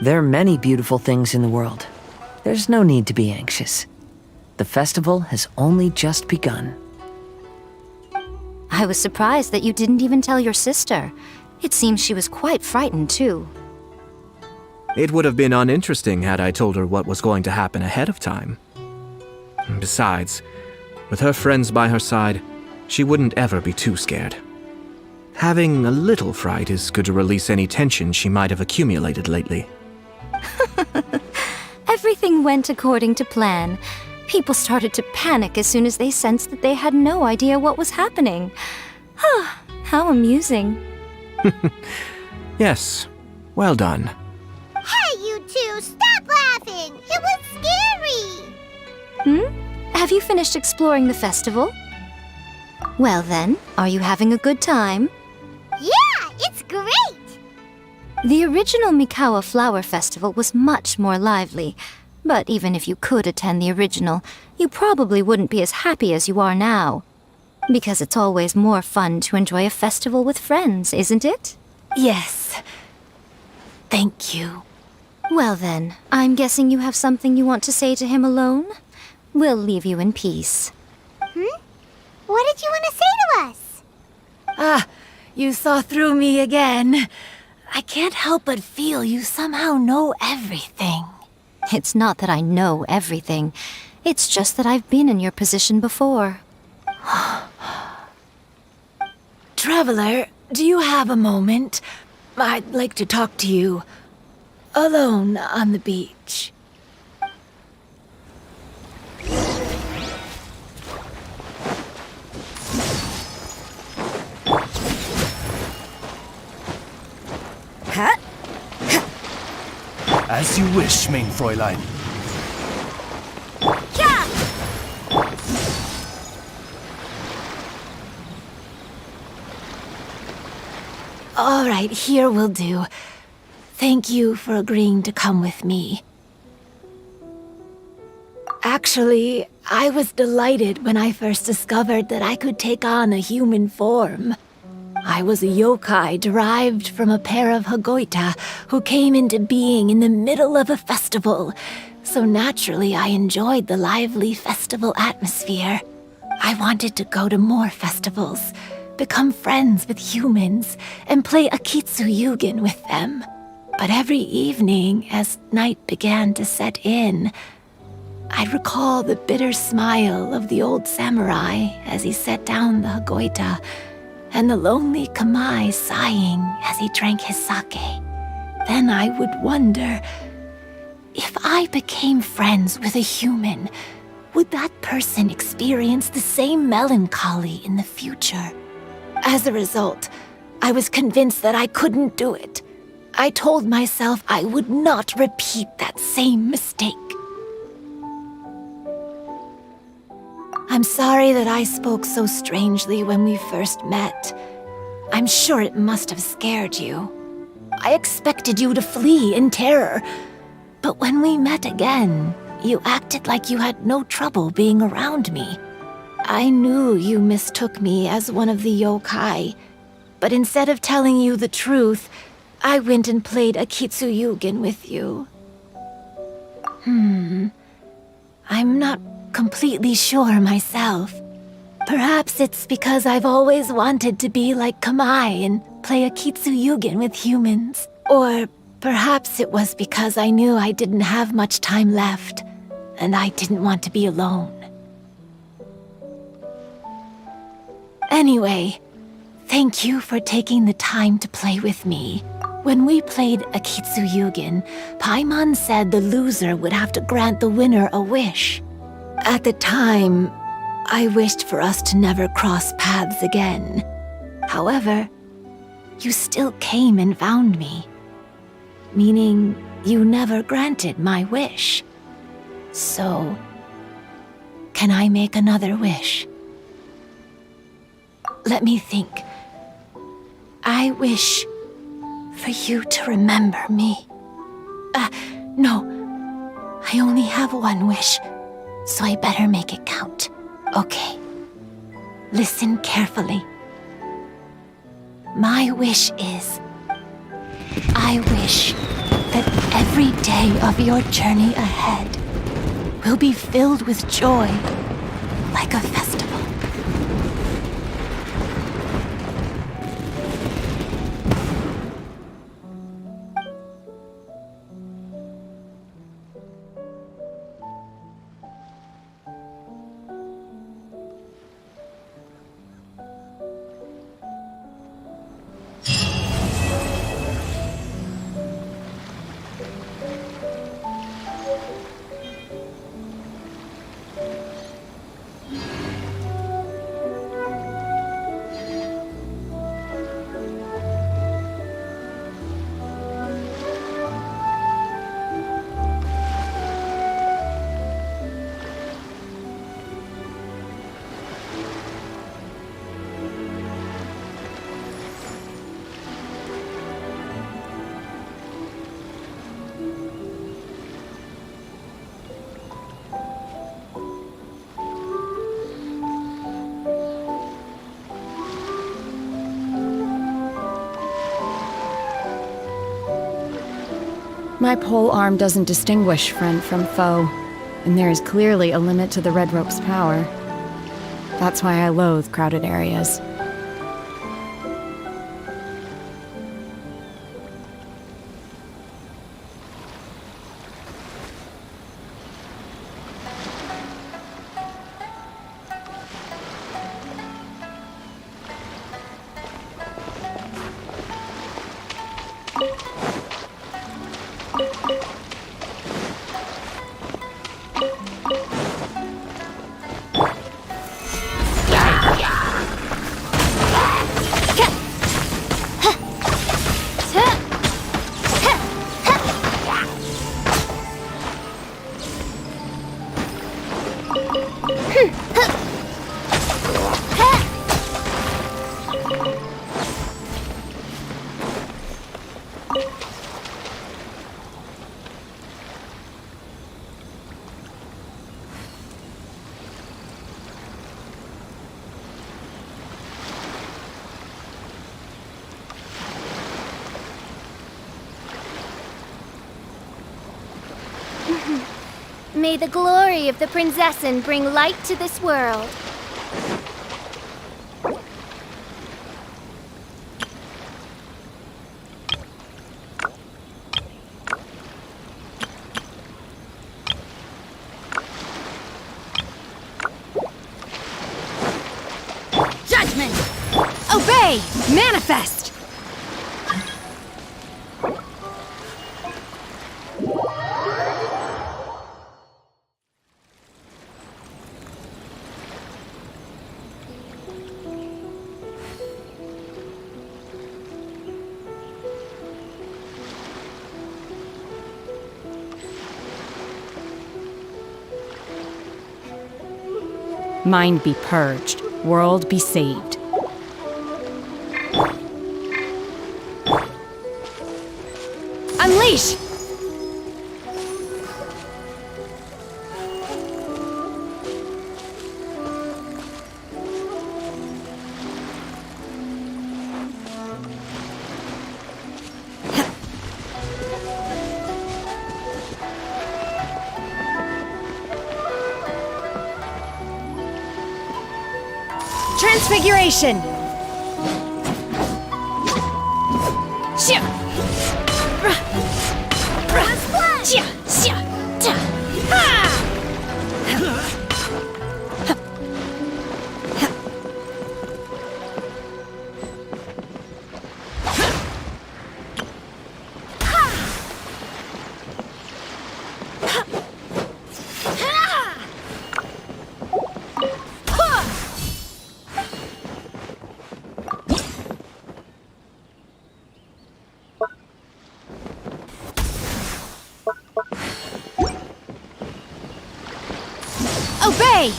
There are many beautiful things in the world. There's no need to be anxious. The festival has only just begun. I was surprised that you didn't even tell your sister. It seems she was quite frightened, too. It would have been uninteresting had I told her what was going to happen ahead of time. Besides, with her friends by her side, she wouldn't ever be too scared. Having a little fright is good to release any tension she might have accumulated lately. Everything went according to plan. People started to panic as soon as they sensed that they had no idea what was happening. How amusing. Yes, well done. Hey, you two, stop laughing! It was scary! Have you finished exploring the festival? Well then, are you having a good time? Yeah, it's great! The original Mikawa Flower Festival was much more lively, but even if you could attend the original, you probably wouldn't be as happy as you are now. Because it's always more fun to enjoy a festival with friends, isn't it? Yes. Thank you. Well then, I'm guessing you have something you want to say to him alone? We'll leave you in peace. What did you want to say to us? You saw through me again. I can't help but feel you somehow know everything. It's not that I know everything. It's just that I've been in your position before. Traveler, do you have a moment? I'd like to talk to you. Alone on the beach. As you wish, mein Fräulein. All right, here will do. Thank you for agreeing to come with me. Actually, I was delighted when I first discovered that I could take on a human form. I was a yokai derived from a pair of Hagoita who came into being in the middle of a festival, so naturally I enjoyed the lively festival atmosphere. I wanted to go to more festivals, become friends with humans, and play Akitsu Yugen with them. But every evening, as night began to set in, I'd recall the bitter smile of the old samurai as he set down the Hagoita, and the lonely Kamai sighing as he drank his sake. Then I would wonder, if I became friends with a human, would that person experience the same melancholy in the future? As a result, I was convinced that I couldn't do it. I told myself I would not repeat that same mistake. I'm sorry that I spoke so strangely when we first met. I'm sure it must have scared you. I expected you to flee in terror, but when we met again, you acted like you had no trouble being around me. I knew you mistook me as one of the yokai, but instead of telling you the truth, I went and played Akitsu Yugen with you. I'm not completely sure myself. Perhaps it's because I've always wanted to be like Kamai and play Akitsu Yugen with humans. Or perhaps it was because I knew I didn't have much time left, and I didn't want to be alone. Anyway, thank you for taking the time to play with me. When we played Akitsu Yugen, Paimon said the loser would have to grant the winner a wish. At the time, I wished for us to never cross paths again. However, you still came and found me, meaning you never granted my wish. So, can I make another wish? Let me think. I wish for you to remember me. No. I only have one wish, so I better make it count. Okay. Listen carefully. My wish is, I wish that every day of your journey ahead will be filled with joy, like a festival. My pole arm doesn't distinguish friend from foe, and there is clearly a limit to the red rope's power. That's why I loathe crowded areas. May the glory of the Prinzessin bring light to this world. Judgment! Obey! Manifest! Mind be purged, world be saved. Unleash! Transfiguration! Shia! Shia! Shia! Ta! Ha! Obey!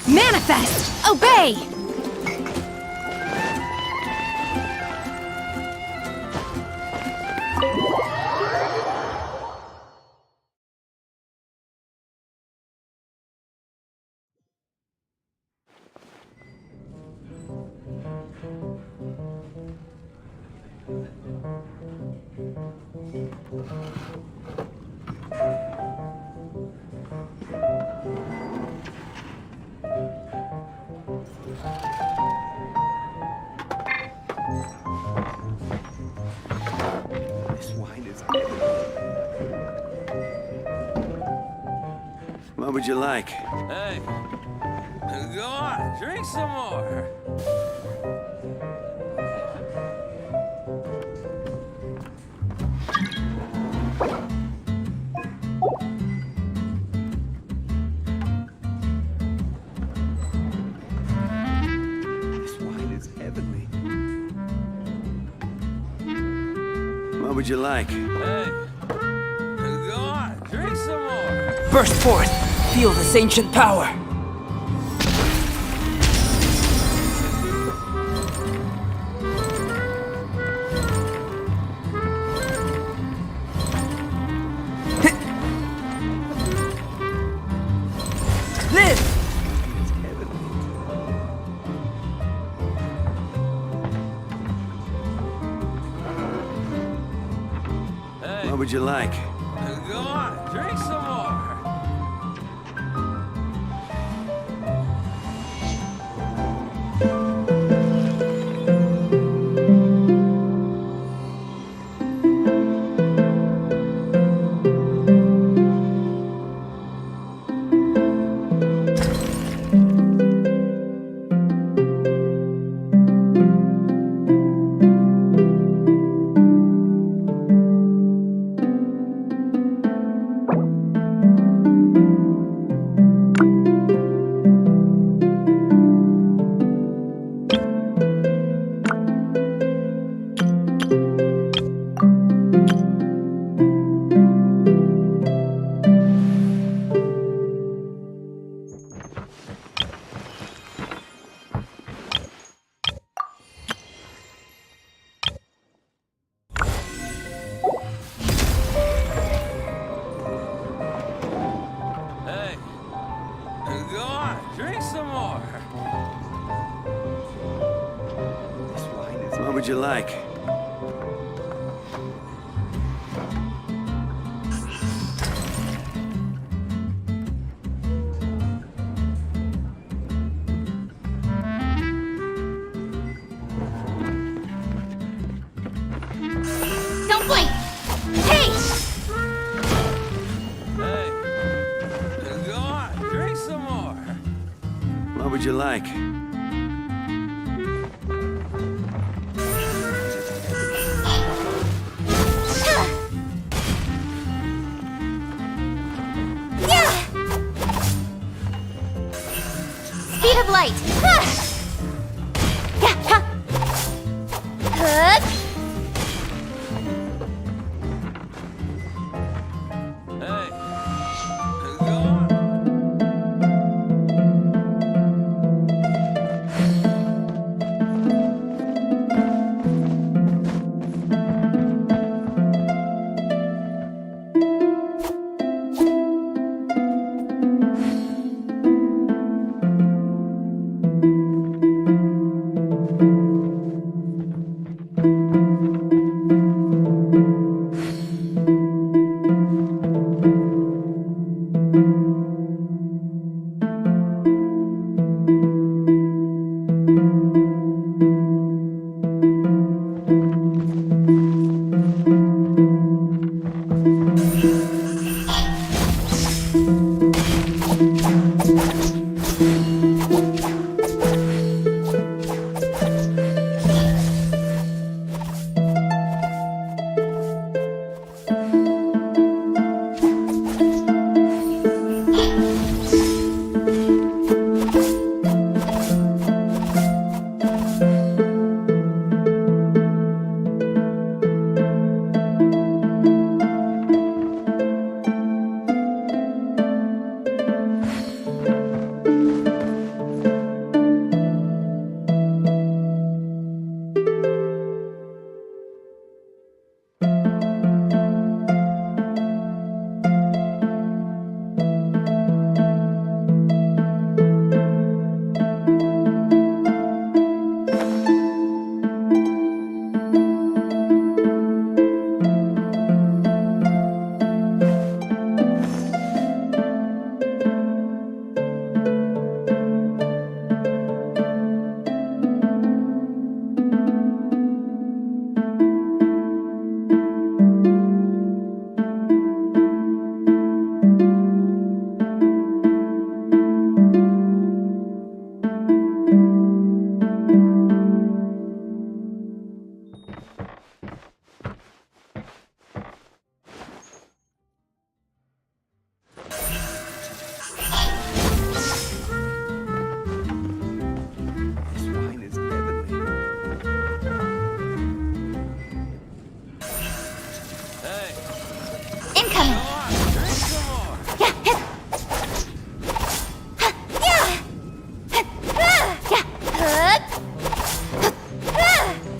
Manifest! Obey! What would you like? Hey, go on, drink some more. What would you like? Hey, go on, drink some more. Burst forth! Feel this ancient power! Live! What would you like? Go on, drink some more. Go on, drink some more. What would you like? Don't blink! Hey! Go on, drink some more. What would you like? Speed of light! Incoming! Yeah, hit!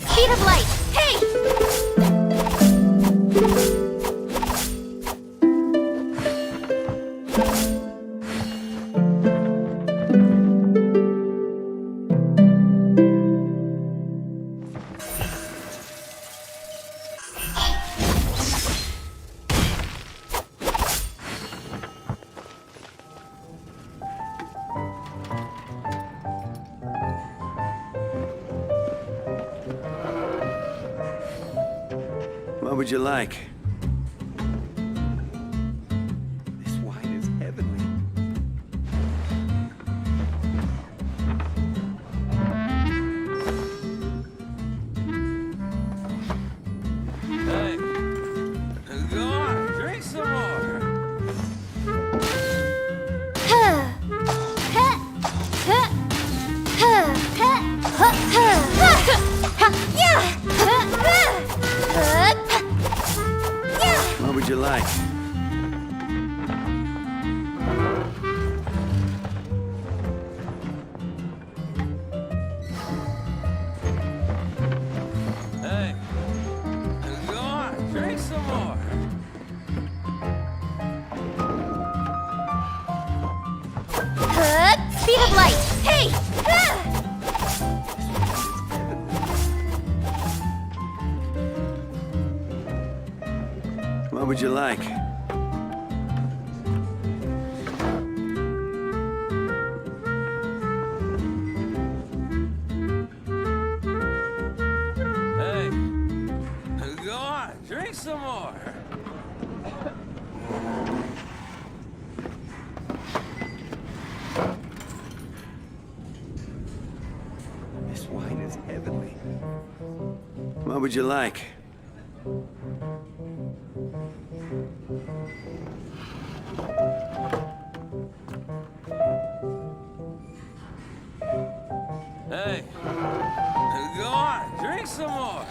Speed of light! Hey! What would you like? This wine is heavenly. Hey, go on, drink some more. What would you like? Hey, go on, drink some more. Speed of light! Hey! What would you like? Hey, go on, drink some more. This wine is heavenly. What would you like? Hey, go on, drink some more.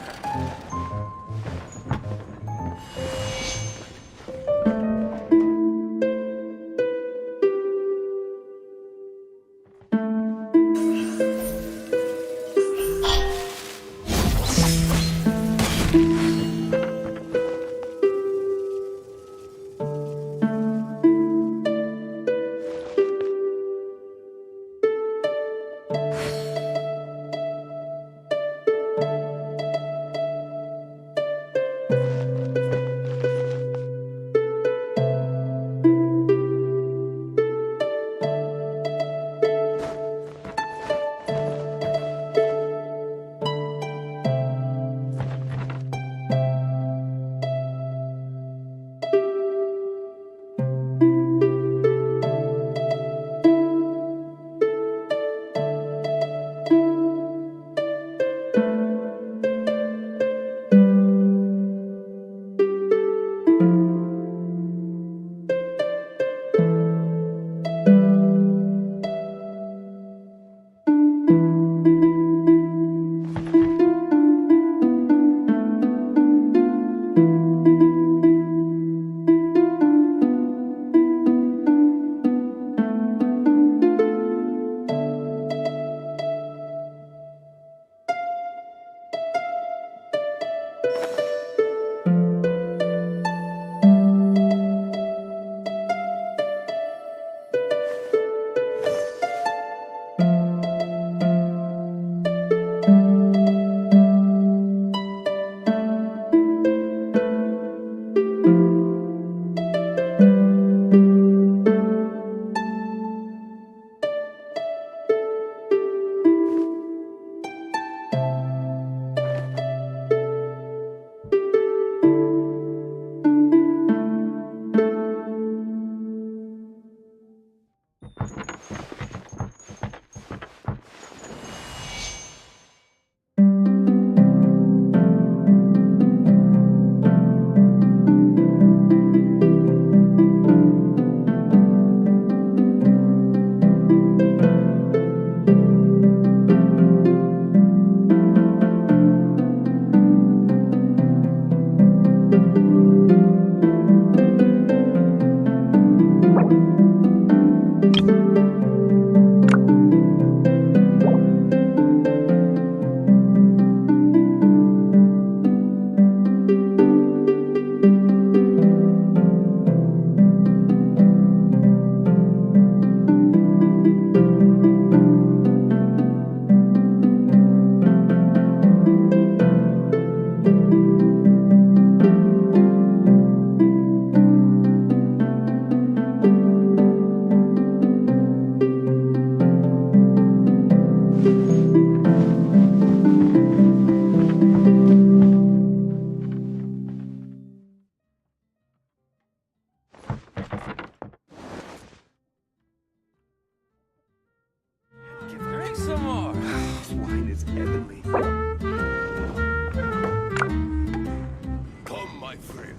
my friend.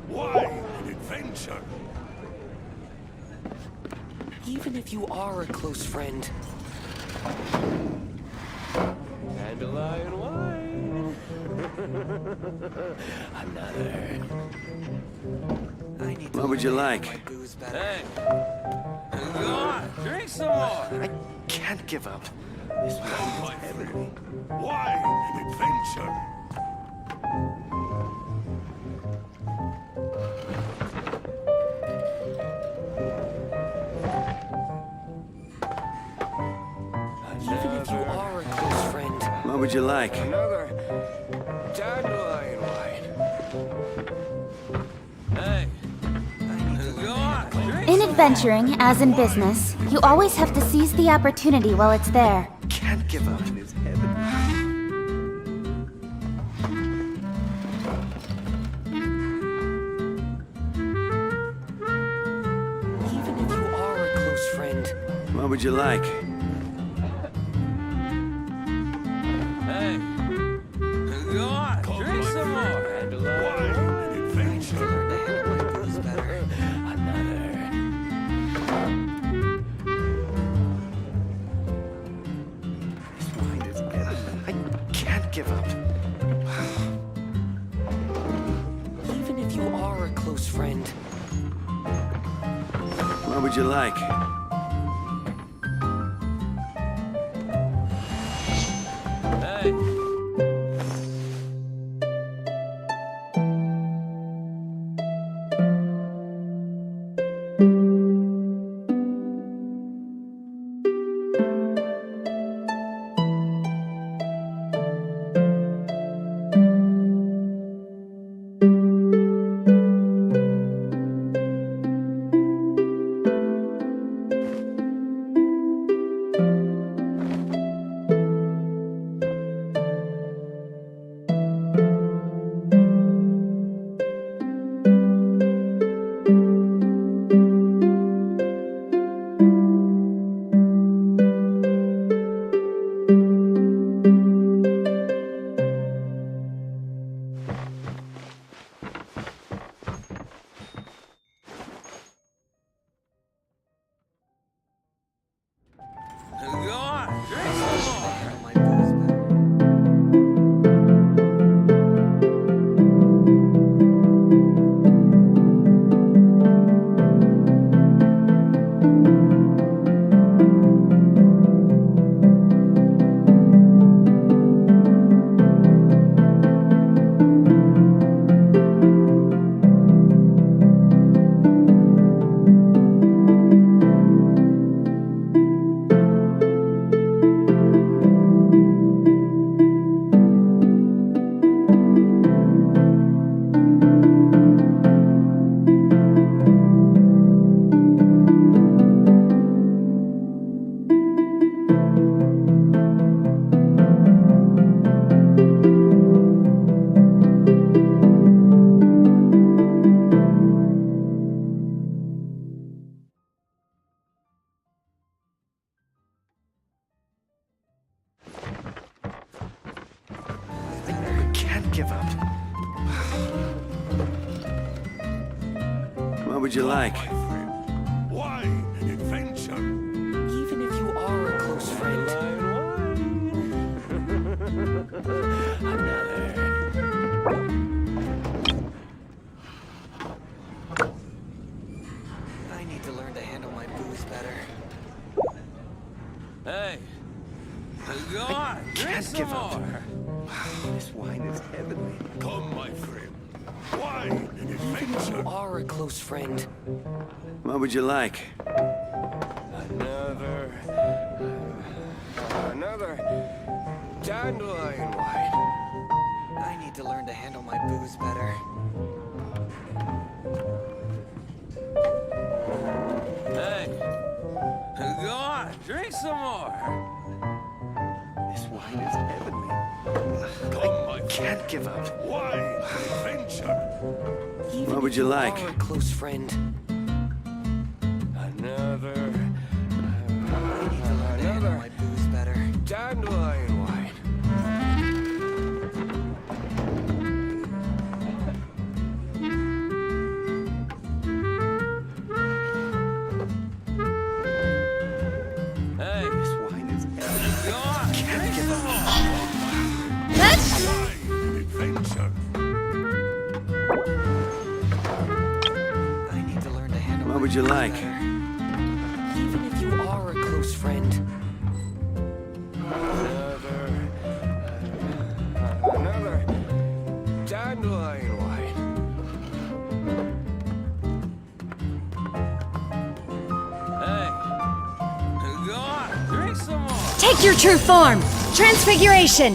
Why an adventure? Even if you are a close friend. Dandelion wine. Another. What would you like? Hey. Go on, drink some more. I can't give up. This my friend. Why an adventure? Even if you are a close friend. What would you like? Another dandelion wine. Hey. Go on, drink In some adventuring, as in business, you always have to seize the opportunity while it's there. Can't give up. more. It's heaven. Even if you are a close friend. What would you like? Hey. Go on, drink some more. Why an adventure? I can't give up. Even if you are a close friend. What would you like? Hey. Go on, drink some more. Can't give up. What would you like? Why an adventure? Even if you are a close friend. I need to learn to handle my booze better. Hey. Go on, drink Can't some give up. more. This wine is heavenly. Come, my friend. Why an Even if adventure? you are a close friend. What would you like? Another dandelion wine. I need to learn to handle my booze better. Hey. Go on, drink some more. This wine is heavenly. Come, my Can't give up. Why an adventure? Even What would if you like? are a close friend. Another I need to learn to handle my booze better. dandelion wine. would you like? Even if you are a close friend. Another dandelion wine. Hey, go on, drink some more. Take your true form! Transfiguration!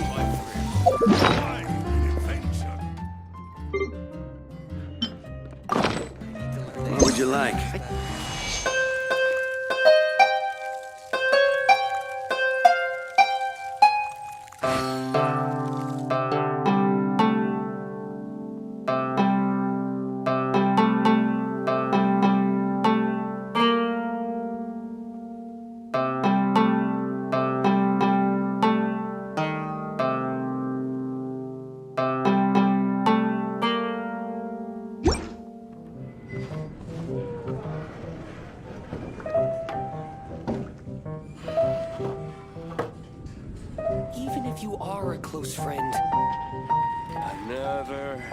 What would you like? Even if you are a close friend. Another